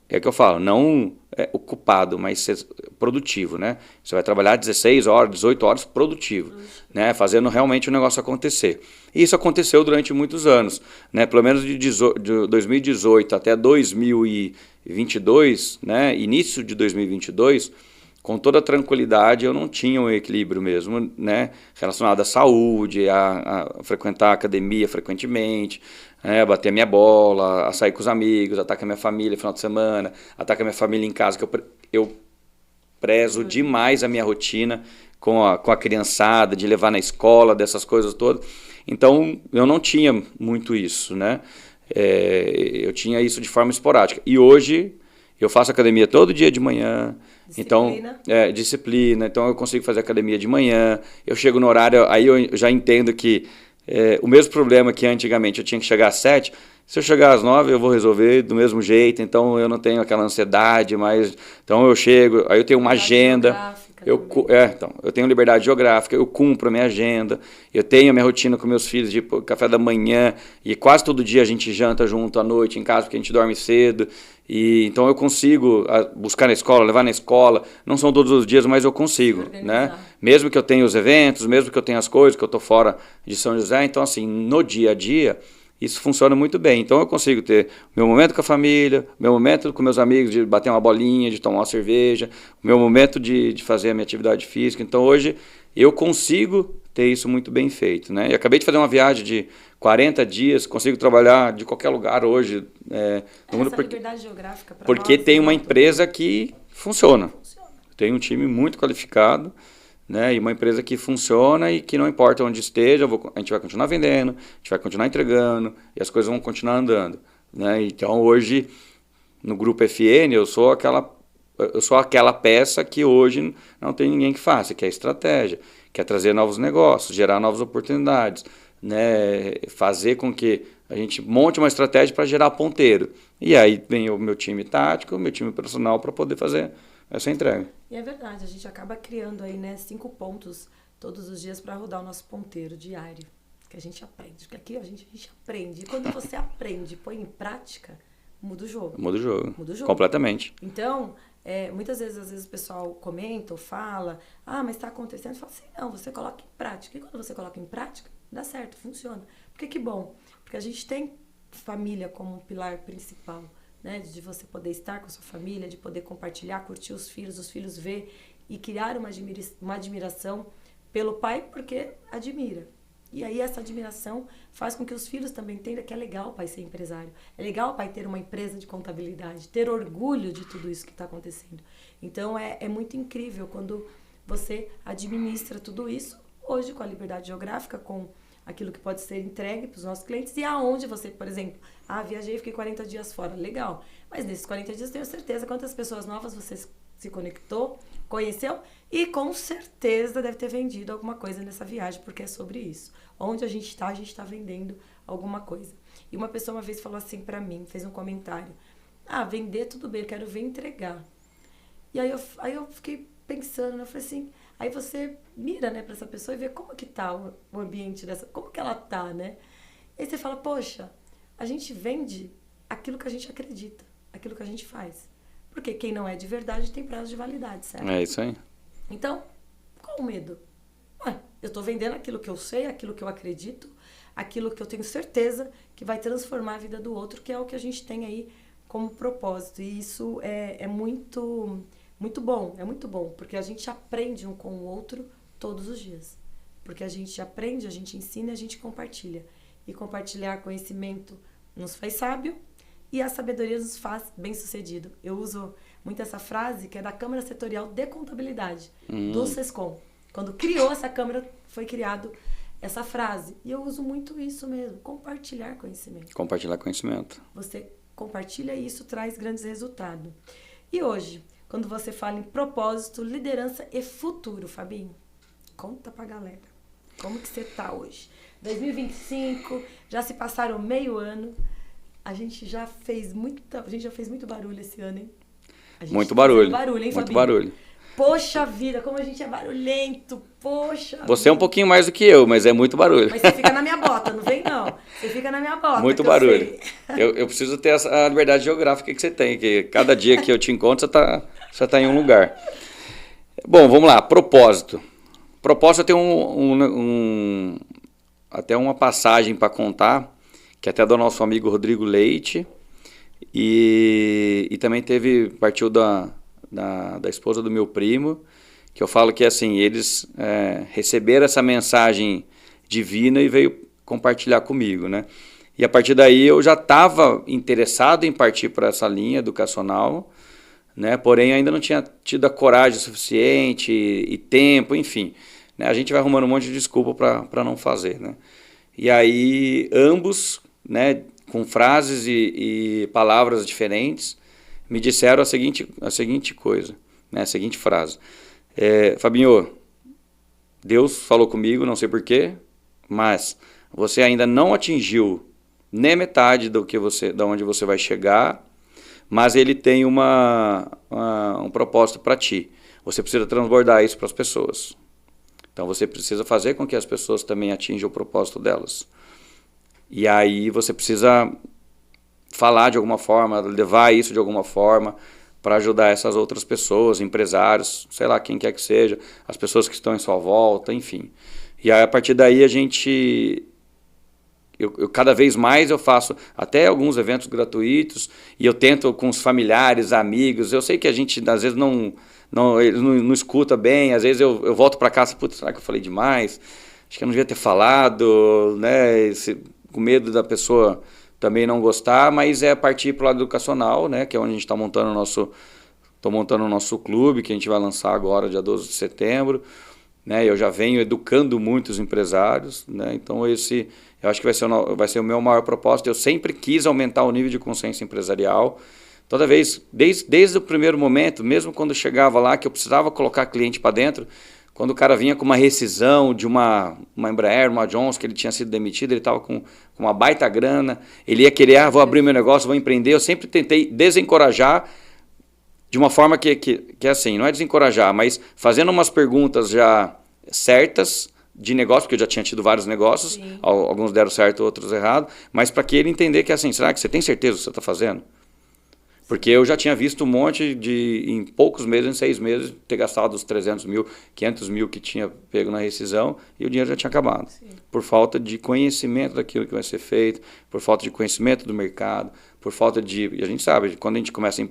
É o que eu falo, não ocupado, mas ser produtivo, né? Você vai trabalhar 16 horas, 18 horas produtivo, né? Fazendo realmente o negócio acontecer. E isso aconteceu durante muitos anos, né? Pelo menos de 2018 até 2022, né? Início de 2022, com toda a tranquilidade, eu não tinha um equilíbrio mesmo, né? Relacionado à saúde, a frequentar a academia frequentemente, a bater a minha bola, a sair com os amigos, a estar com a minha família no final de semana, a estar com a minha família em casa, que eu prezo demais a minha rotina com a criançada, de levar na escola, dessas coisas todas. Então, eu não tinha muito isso, né? Eu tinha isso de forma esporádica. E hoje, eu faço academia todo dia de manhã. Disciplina. Então, disciplina. Então, eu consigo fazer academia de manhã. Eu chego no horário, aí eu já entendo que o mesmo problema que antigamente eu tinha que chegar às 7, se eu chegar às 9 eu vou resolver do mesmo jeito, então eu não tenho aquela ansiedade, mas então eu chego, aí eu tenho uma agenda. Então, eu tenho liberdade geográfica, eu cumpro a minha agenda, eu tenho a minha rotina com meus filhos de café da manhã, e quase todo dia a gente janta junto à noite em casa, porque a gente dorme cedo. E então eu consigo buscar na escola, levar na escola, não são todos os dias, mas eu consigo, né? Mesmo que eu tenha os eventos, mesmo que eu tenha as coisas, que eu estou fora de São José, então assim, no dia a dia, isso funciona muito bem. Então eu consigo ter meu momento com a família, meu momento com meus amigos de bater uma bolinha, de tomar uma cerveja, o meu momento de fazer a minha atividade física. Então hoje eu consigo ter isso muito bem feito, né? E acabei de fazer uma viagem de 40 dias, consigo trabalhar de qualquer lugar hoje. No mundo liberdade geográfica para porque nós, tem uma empresa que funciona. Tem um time muito qualificado, né? E uma empresa que funciona e que não importa onde esteja, a gente vai continuar vendendo, a gente vai continuar entregando e as coisas vão continuar andando, né? Então hoje no Grupo FN eu sou aquela peça que hoje não tem ninguém que faça, que é estratégia, que é trazer novos negócios, gerar novas oportunidades, né? Fazer com que a gente monte uma estratégia para gerar ponteiro. E aí vem o meu time tático, o meu time profissional para poder fazer essa entrega. E é verdade, a gente acaba criando aí, né, 5 pontos todos os dias para rodar o nosso ponteiro diário, que a gente aprende. Porque aqui a gente aprende. E quando você aprende e põe em prática, muda o jogo. Muda o jogo. Completamente. Então, muitas vezes, às vezes o pessoal comenta ou fala, mas está acontecendo. Fala assim, não, você coloca em prática. E quando você coloca em prática, dá certo, funciona. Porque que bom, porque a gente tem família como um pilar principal, né? De você poder estar com a sua família, de poder compartilhar, curtir os filhos ver e criar uma admiração pelo pai, porque admira. E aí essa admiração faz com que os filhos também entendam que é legal o pai ser empresário. É legal o pai ter uma empresa de contabilidade, ter orgulho de tudo isso que está acontecendo. Então é muito incrível quando você administra tudo isso, hoje com a liberdade geográfica, com aquilo que pode ser entregue para os nossos clientes e aonde você, por exemplo, viajei e fiquei 40 dias fora, legal. Mas nesses 40 dias tenho certeza quantas pessoas novas você se conectou, conheceu e com certeza deve ter vendido alguma coisa nessa viagem, porque é sobre isso. Onde a gente está vendendo alguma coisa. E uma pessoa uma vez falou assim para mim, fez um comentário, vender tudo bem, eu quero ver entregar. E aí eu fiquei pensando, né? Eu falei assim, aí você mira, né, para essa pessoa e vê como que tá o ambiente dessa, como que ela tá, né? E aí você fala, poxa, a gente vende aquilo que a gente acredita, aquilo que a gente faz. Porque quem não é de verdade tem prazo de validade, certo? É isso aí. Então, qual o medo? Eu tô vendendo aquilo que eu sei, aquilo que eu acredito, aquilo que eu tenho certeza que vai transformar a vida do outro, que é o que a gente tem aí como propósito. E isso é muito... muito bom, é muito bom, porque a gente aprende um com o outro todos os dias. Porque a gente aprende, a gente ensina e a gente compartilha. E compartilhar conhecimento nos faz sábio e a sabedoria nos faz bem-sucedido. Eu uso muito essa frase, que é da Câmara Setorial de Contabilidade, do SESCOM. Quando criou essa Câmara, foi criado essa frase. E eu uso muito isso mesmo, compartilhar conhecimento. Compartilhar conhecimento. Você compartilha e isso traz grandes resultados. E hoje... quando você fala em propósito, liderança e futuro, Fabinho, conta pra galera. Como que você tá hoje? 2025, já se passaram meio ano. A gente já fez muito barulho esse ano, hein? Muito barulho. Barulho, hein, muito Fabinho? Barulho. Poxa vida, como a gente é barulhento. Poxa. Você é um pouquinho mais do que eu, mas é muito barulho. Mas você fica na minha bota, não vem não. Você fica na minha bota. Muito barulho. Eu preciso ter a liberdade geográfica que você tem, que cada dia que eu te encontro, você tá em um lugar. Bom, vamos lá. Propósito. Propósito tem até uma passagem para contar, que até é do nosso amigo Rodrigo Leite, e também partiu da esposa do meu primo, que eu falo que assim, eles receberam essa mensagem divina e veio compartilhar comigo, né? E a partir daí eu já estava interessado em partir para essa linha educacional, né? Porém ainda não tinha tido a coragem suficiente e tempo, enfim, né? A gente vai arrumando um monte de desculpa para não fazer, né? E aí ambos, né, com frases e palavras diferentes, me disseram a seguinte coisa, né, a seguinte frase. Fabinho, Deus falou comigo, não sei porquê, mas você ainda não atingiu nem metade da onde você vai chegar, mas ele tem um propósito para ti. você precisa transbordar isso para as pessoas. Então você precisa fazer com que as pessoas também atinjam o propósito delas. E aí você precisa falar de alguma forma, levar isso de alguma forma para ajudar essas outras pessoas, empresários, sei lá, quem quer que seja, as pessoas que estão em sua volta, enfim. E aí a partir daí eu cada vez mais eu faço até alguns eventos gratuitos e eu tento com os familiares, amigos. Eu sei que a gente às vezes não escuta bem, às vezes eu volto para casa, putz, será que eu falei demais? Acho que eu não devia ter falado, né? Com medo da pessoa também não gostar, mas é partir para o lado educacional, né? Que é onde a gente está montando o nosso clube, que a gente vai lançar agora, dia 12 de setembro. Né? Eu já venho educando muitos empresários, né? Então eu acho que vai ser o meu maior propósito. Eu sempre quis aumentar o nível de consciência empresarial. Toda vez, desde o primeiro momento, mesmo quando chegava lá, que eu precisava colocar cliente para dentro, quando o cara vinha com uma rescisão de uma Embraer, uma Johnson, que ele tinha sido demitido, ele estava com uma baita grana, ele ia querer, vou abrir meu negócio, vou empreender. Eu sempre tentei desencorajar de uma forma que é assim, não é desencorajar, mas fazendo umas perguntas já certas de negócio, porque eu já tinha tido vários negócios, sim, alguns deram certo, outros errado, mas para que ele entender que é assim, será que você tem certeza do que você está fazendo? Porque eu já tinha visto um monte em poucos meses, em 6 meses, ter gastado os 300 mil, 500 mil que tinha pego na rescisão e o dinheiro já tinha acabado. Sim. Por falta de conhecimento daquilo que vai ser feito, por falta de conhecimento do mercado, por falta de... E a gente sabe, quando a gente começa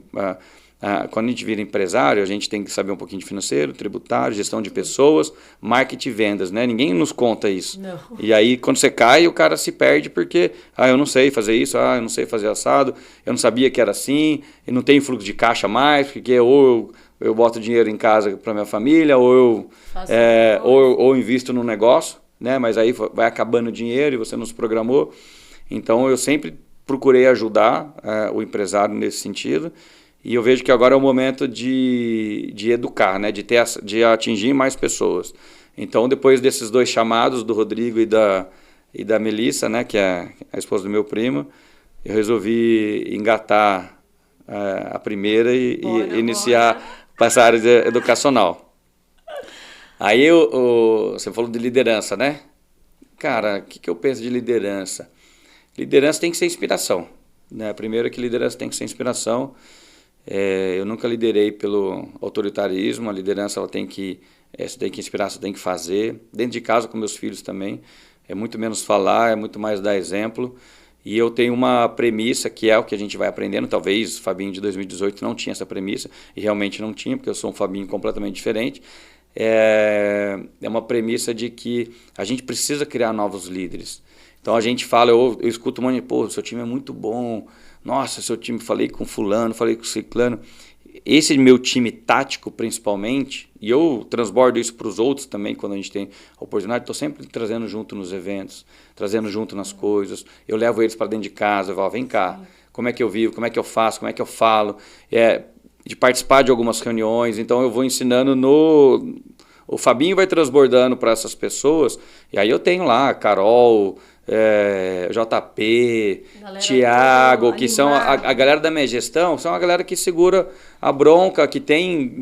quando a gente vira empresário, a gente tem que saber um pouquinho de financeiro, tributário, gestão de pessoas, marketing e vendas, né? Ninguém nos conta isso. Não. E aí, quando você cai, o cara se perde porque, eu não sei fazer isso, eu não sei fazer assado, eu não sabia que era assim, eu não tenho fluxo de caixa mais, porque ou eu boto dinheiro em casa para minha família, ou eu invisto no negócio, né? Mas aí vai acabando o dinheiro e você não se programou. Então, eu sempre procurei ajudar o empresário nesse sentido. E eu vejo que agora é o momento de educar, né? de atingir mais pessoas. Então, depois desses 2 chamados, do Rodrigo e da Melissa, né? Que é a esposa do meu primo, eu resolvi engatar a primeira e iniciar para essa área educacional. Aí você falou de liderança, né? Cara, o que eu penso de liderança? Liderança tem que ser inspiração, né? Primeiro que liderança tem que ser inspiração. Eu nunca liderei pelo autoritarismo. A liderança ela tem que inspirar, você tem que fazer. Dentro de casa com meus filhos também. É muito menos falar, é muito mais dar exemplo. E eu tenho uma premissa que é o que a gente vai aprendendo. Talvez o Fabinho de 2018 não tinha essa premissa, e realmente não tinha, porque eu sou um Fabinho completamente diferente. É uma premissa de que a gente precisa criar novos líderes. Então a gente fala, eu escuto um monte de, pô, seu time é muito bom, nossa, seu time, falei com fulano, falei com ciclano. Esse meu time tático, principalmente, e eu transbordo isso para os outros também, quando a gente tem a oportunidade, estou sempre trazendo junto nos eventos, trazendo junto nas coisas. Eu levo eles para dentro de casa, eu falo, vem cá, como é que eu vivo, como é que eu faço, como é que eu falo, de participar de algumas reuniões. Então eu vou ensinando o Fabinho vai transbordando para essas pessoas, e aí eu tenho lá a Carol, JP, Tiago, que são a galera da minha gestão, são a galera que segura a bronca, que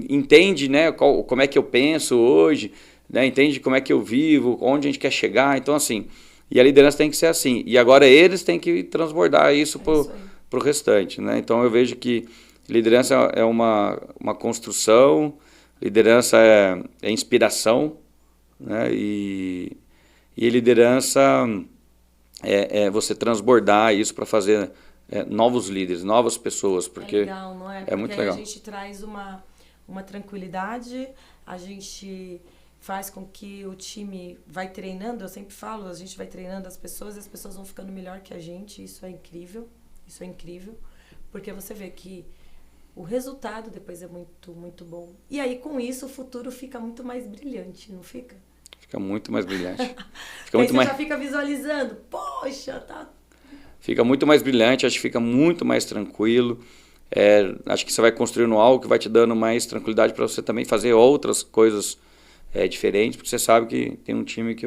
entende, né, como é que eu penso hoje, né, entende como é que eu vivo, onde a gente quer chegar. Então, assim, e a liderança tem que ser assim. E agora eles têm que transbordar isso pro restante, né? Então, eu vejo que liderança é uma construção, liderança é inspiração, né? E liderança é você transbordar isso para fazer novos líderes, novas pessoas, porque legal, não é? Porque muito legal. A gente traz uma tranquilidade, a gente faz com que o time vai treinando, eu sempre falo, a gente vai treinando as pessoas e as pessoas vão ficando melhor que a gente, isso é incrível, porque você vê que o resultado depois é muito, muito bom. E aí, com isso, o futuro fica muito mais brilhante, não fica? Fica muito mais brilhante. Fica muito mais... já fica visualizando. Poxa, tá... Fica muito mais brilhante, acho que fica muito mais tranquilo. Acho que você vai construindo algo que vai te dando mais tranquilidade para você também fazer outras coisas diferentes, porque você sabe que tem um time que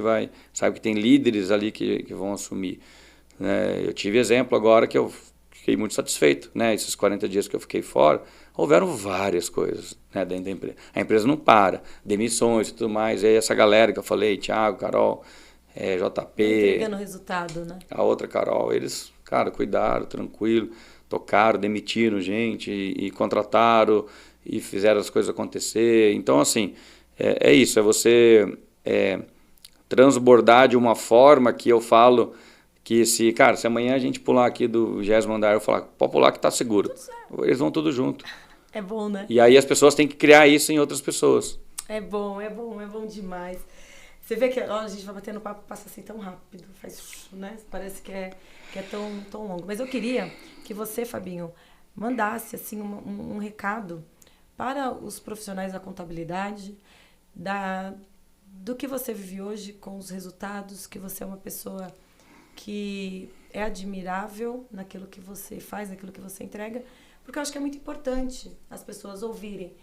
sabe que tem líderes ali que vão assumir. Eu tive exemplo agora que fiquei muito satisfeito, né? Esses 40 dias que eu fiquei fora, houveram várias coisas, né, dentro da empresa. A empresa não para, demissões e tudo mais. E aí essa galera que eu falei, Thiago, Carol, JP... Entregando resultado, né? A outra Carol, eles, cara, cuidaram, tranquilo, tocaram, demitiram gente e contrataram e fizeram as coisas acontecer. Então, assim, é isso, é você transbordar de uma forma que eu falo que se amanhã a gente pular aqui do 20º andar, eu falar, pode pular que tá seguro. Eles vão tudo junto. É bom, né? E aí as pessoas têm que criar isso em outras pessoas. É bom demais. Você vê que a gente vai batendo papo, passa assim tão rápido, né? Parece que é tão longo. Mas eu queria que você, Fabinho, mandasse assim um recado para os profissionais da contabilidade, do que você vive hoje com os resultados, que você é uma pessoa que é admirável naquilo que você faz, naquilo que você entrega, porque eu acho que é muito importante as pessoas ouvirem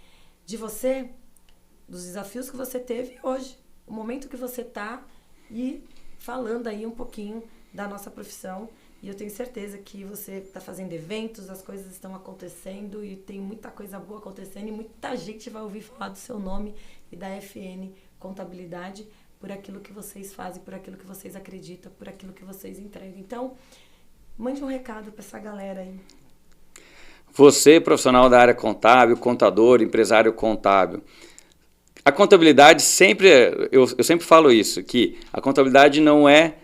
de você, dos desafios que você teve hoje, o momento que você está e falando aí um pouquinho da nossa profissão. E eu tenho certeza que você está fazendo eventos, as coisas estão acontecendo e tem muita coisa boa acontecendo e muita gente vai ouvir falar do seu nome e da FN Contabilidade por aquilo que vocês fazem, por aquilo que vocês acreditam, por aquilo que vocês entregam. Então, mande um recado para essa galera aí. Você, profissional da área contábil, contador, empresário contábil, a contabilidade sempre, eu sempre falo isso, que a contabilidade não é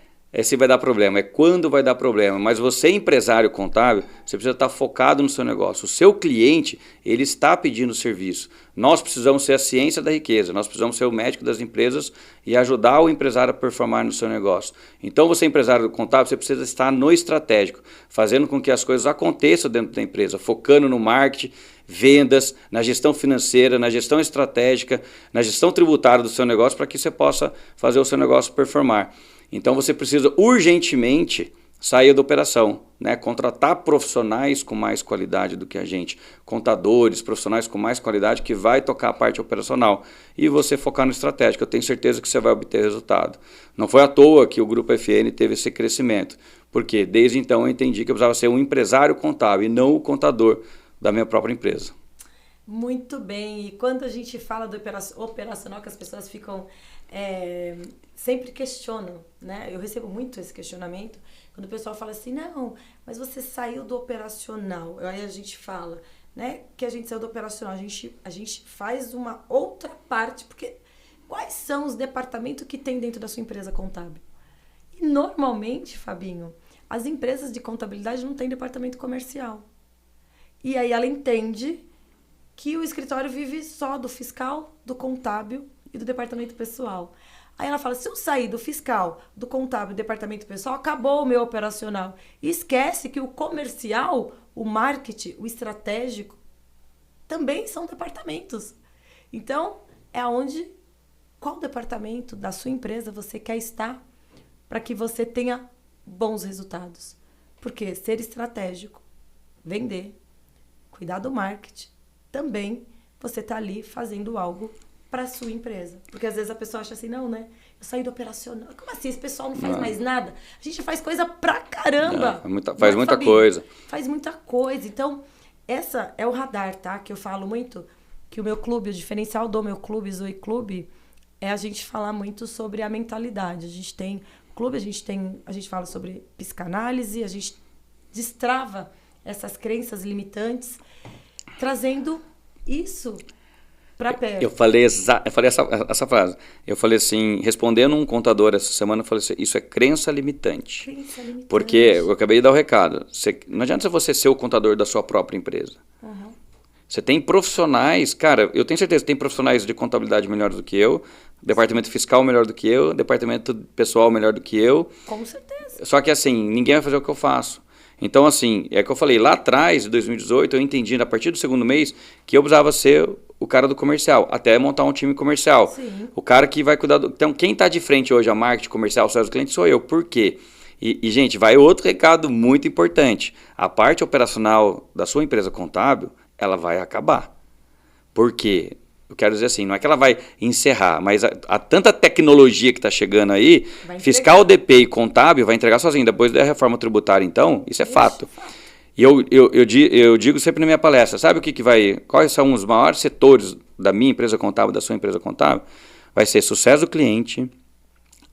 se vai dar problema, é quando vai dar problema. Mas você, empresário contábil, você precisa estar focado no seu negócio. O seu cliente, ele está pedindo serviço. Nós precisamos ser a ciência da riqueza, nós precisamos ser o médico das empresas e ajudar o empresário a performar no seu negócio. Então, você, empresário contábil, você precisa estar no estratégico, fazendo com que as coisas aconteçam dentro da empresa, focando no marketing, vendas, na gestão financeira, na gestão estratégica, na gestão tributária do seu negócio, para que você possa fazer o seu negócio performar. Então, você precisa urgentemente sair da operação, né? Contratar profissionais com mais qualidade do que a gente, contadores, profissionais com mais qualidade que vai tocar a parte operacional e você focar no estratégico. Eu tenho certeza que você vai obter resultado. Não foi à toa que o Grupo FN teve esse crescimento, porque desde então eu entendi que eu precisava ser um empresário contábil e não o contador da minha própria empresa. Muito bem, e quando a gente fala do operacional, que as pessoas ficam sempre questionam, né? Eu recebo muito esse questionamento, quando o pessoal fala assim, não, mas você saiu do operacional. Aí a gente fala, né, que a gente saiu do operacional, a gente faz uma outra parte, porque quais são os departamentos que tem dentro da sua empresa contábil? E normalmente, Fabinho, as empresas de contabilidade não têm departamento comercial. E aí ela entende que o escritório vive só do fiscal, do contábil e do departamento pessoal. Aí ela fala, se eu sair do fiscal, do contábil, do departamento pessoal, acabou o meu operacional. E esquece que o comercial, o marketing, o estratégico, também são departamentos. Então, qual departamento da sua empresa você quer estar para que você tenha bons resultados? Porque ser estratégico, vender, cuidar do marketing, também você está ali fazendo algo para a sua empresa. Porque às vezes a pessoa acha assim, não, né? Eu saí do operacional. Como assim? Esse pessoal não faz mais nada? A gente faz coisa pra caramba. Faz muita coisa. Faz muita coisa. Então, essa é o radar, tá? Que eu falo muito, que o meu clube, o diferencial do meu clube, Zoe Clube, é a gente falar muito sobre a mentalidade. A gente tem clube, a gente fala sobre psicanálise, a gente destrava essas crenças limitantes, trazendo isso para perto. Eu falei essa frase. Eu falei assim, respondendo um contador essa semana, eu falei assim, isso é crença limitante. Crença limitante. Porque eu acabei de dar o recado. Não adianta você ser o contador da sua própria empresa. Uhum. Você tem profissionais, cara, eu tenho certeza que tem profissionais de contabilidade melhores do que eu, departamento fiscal melhor do que eu, departamento pessoal melhor do que eu. Com certeza. Só que assim, ninguém vai fazer o que eu faço. Então, assim, é que eu falei, lá atrás, em 2018, eu entendi, a partir do segundo mês, que eu precisava ser o cara do comercial, até montar um time comercial. Sim. O cara que vai cuidar do... Então, quem está de frente hoje a marketing comercial, sócio do cliente, sou eu. Por quê? E, gente, vai outro recado muito importante. A parte operacional da sua empresa contábil, ela vai acabar. Por quê? Eu quero dizer assim, não é que ela vai encerrar, mas a tanta tecnologia que está chegando aí, fiscal, DP e contábil vai entregar sozinho. Depois da reforma tributária, então, isso é fato. E eu digo sempre na minha palestra, sabe quais são os maiores setores da minha empresa contábil, da sua empresa contábil? Vai ser sucesso do cliente,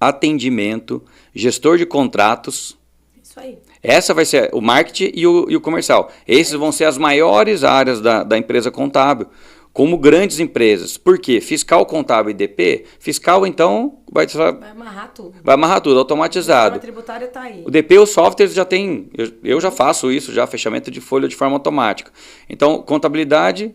atendimento, gestor de contratos. Isso aí. Essa vai ser o marketing e o comercial. Esses vão ser as maiores áreas da empresa contábil, como grandes empresas. Por quê? Fiscal, contábil e DP. Fiscal, então, vai amarrar tudo. Vai amarrar tudo, automatizado. A tributária está aí. O DP, os softwares já tem, eu já faço isso, já fechamento de folha de forma automática. Então, contabilidade,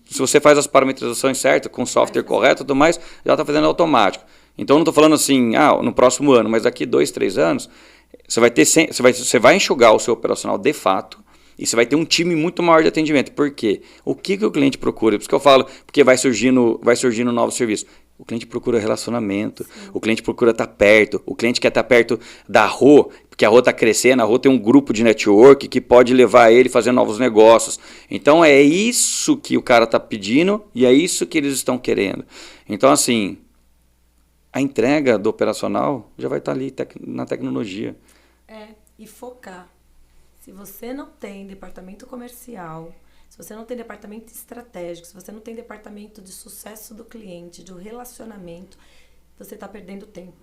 se você faz as parametrizações certas, com o software correto e tudo mais, já está fazendo automático. Então, não estou falando assim, no próximo ano, mas daqui 2, 3 anos, você vai enxugar o seu operacional de fato e você vai ter um time muito maior de atendimento. Por quê? O que o cliente procura? Por isso que eu falo, porque vai surgindo novos serviços. O cliente procura relacionamento, sim. O cliente procura estar perto, o cliente quer estar perto da Rô, porque a Rô está crescendo, a Rô tem um grupo de network que pode levar ele a fazer novos negócios. Então é isso que o cara está pedindo e é isso que eles estão querendo. Então assim, a entrega do operacional já vai estar ali na tecnologia. E focar. Se você não tem departamento comercial, se você não tem departamento estratégico, se você não tem departamento de sucesso do cliente, de relacionamento, você está perdendo tempo.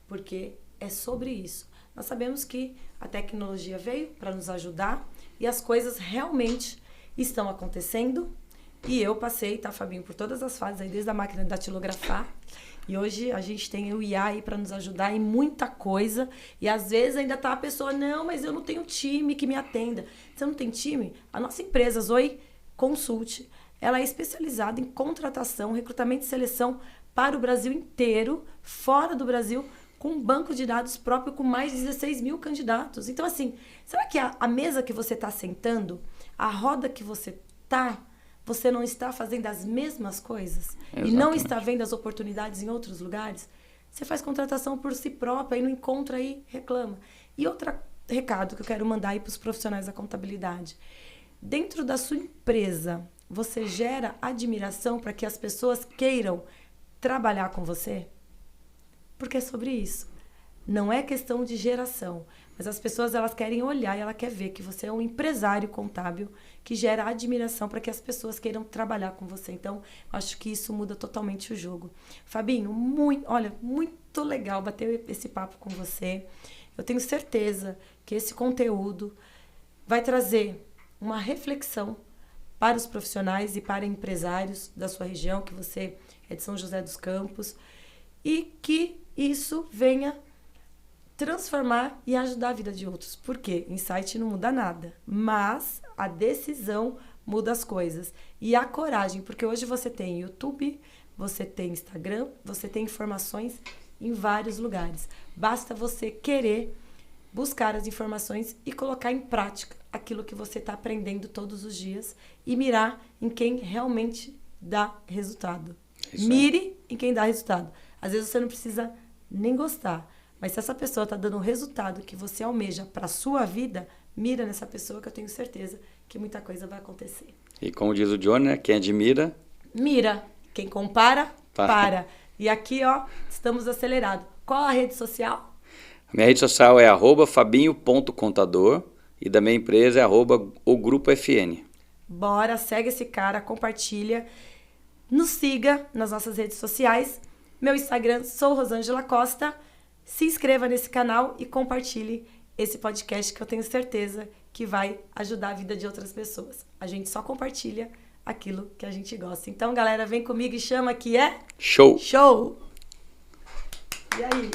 Porque é sobre isso. Nós sabemos que a tecnologia veio para nos ajudar e as coisas realmente estão acontecendo. E eu passei, tá, Fabinho, por todas as fases aí, desde a máquina de datilografar. E hoje a gente tem o IA aí para nos ajudar em muita coisa. E às vezes ainda tá a pessoa, não, mas eu não tenho time que me atenda. Você não tem time? A nossa empresa, Zoe Consult, ela é especializada em contratação, recrutamento e seleção para o Brasil inteiro, fora do Brasil, com um banco de dados próprio com mais de 16 mil candidatos. Então, assim, será que a mesa que você está sentando, a roda que você não está fazendo as mesmas coisas? Exatamente. E não está vendo as oportunidades em outros lugares? Você faz contratação por si própria e não encontra aí, reclama. E outro recado que eu quero mandar aí para os profissionais da contabilidade. Dentro da sua empresa, você gera admiração para que as pessoas queiram trabalhar com você? Porque é sobre isso. Não é questão de geração, mas as pessoas elas querem olhar e ela quer ver que você é um empresário contábil que gera admiração para que as pessoas queiram trabalhar com você. Então, acho que isso muda totalmente o jogo. Fabinho, muito legal bater esse papo com você. Eu tenho certeza que esse conteúdo vai trazer uma reflexão para os profissionais e para empresários da sua região, que você é de São José dos Campos, e que isso venha transformar e ajudar a vida de outros. Por quê? Insight não muda nada, mas a decisão muda as coisas. E a coragem, porque hoje você tem YouTube, você tem Instagram, você tem informações em vários lugares. Basta você querer buscar as informações e colocar em prática aquilo que você está aprendendo todos os dias e mirar em quem realmente dá resultado. Mire em quem dá resultado. Às vezes você não precisa nem gostar, mas se essa pessoa está dando o resultado que você almeja para a sua vida, mira nessa pessoa que eu tenho certeza que muita coisa vai acontecer. E como diz o Johnny, né? Quem admira... mira. Quem compara, para. E aqui, estamos acelerados. Qual a rede social? Minha rede social é @fabinho.contador e da minha empresa é @ogrupofn. Bora, segue esse cara, compartilha. Nos siga nas nossas redes sociais. Meu Instagram, sou Rosângela Costa. Se inscreva nesse canal e compartilhe esse podcast que eu tenho certeza que vai ajudar a vida de outras pessoas. A gente só compartilha aquilo que a gente gosta. Então, galera, vem comigo e chama que é... Show! Show! E aí?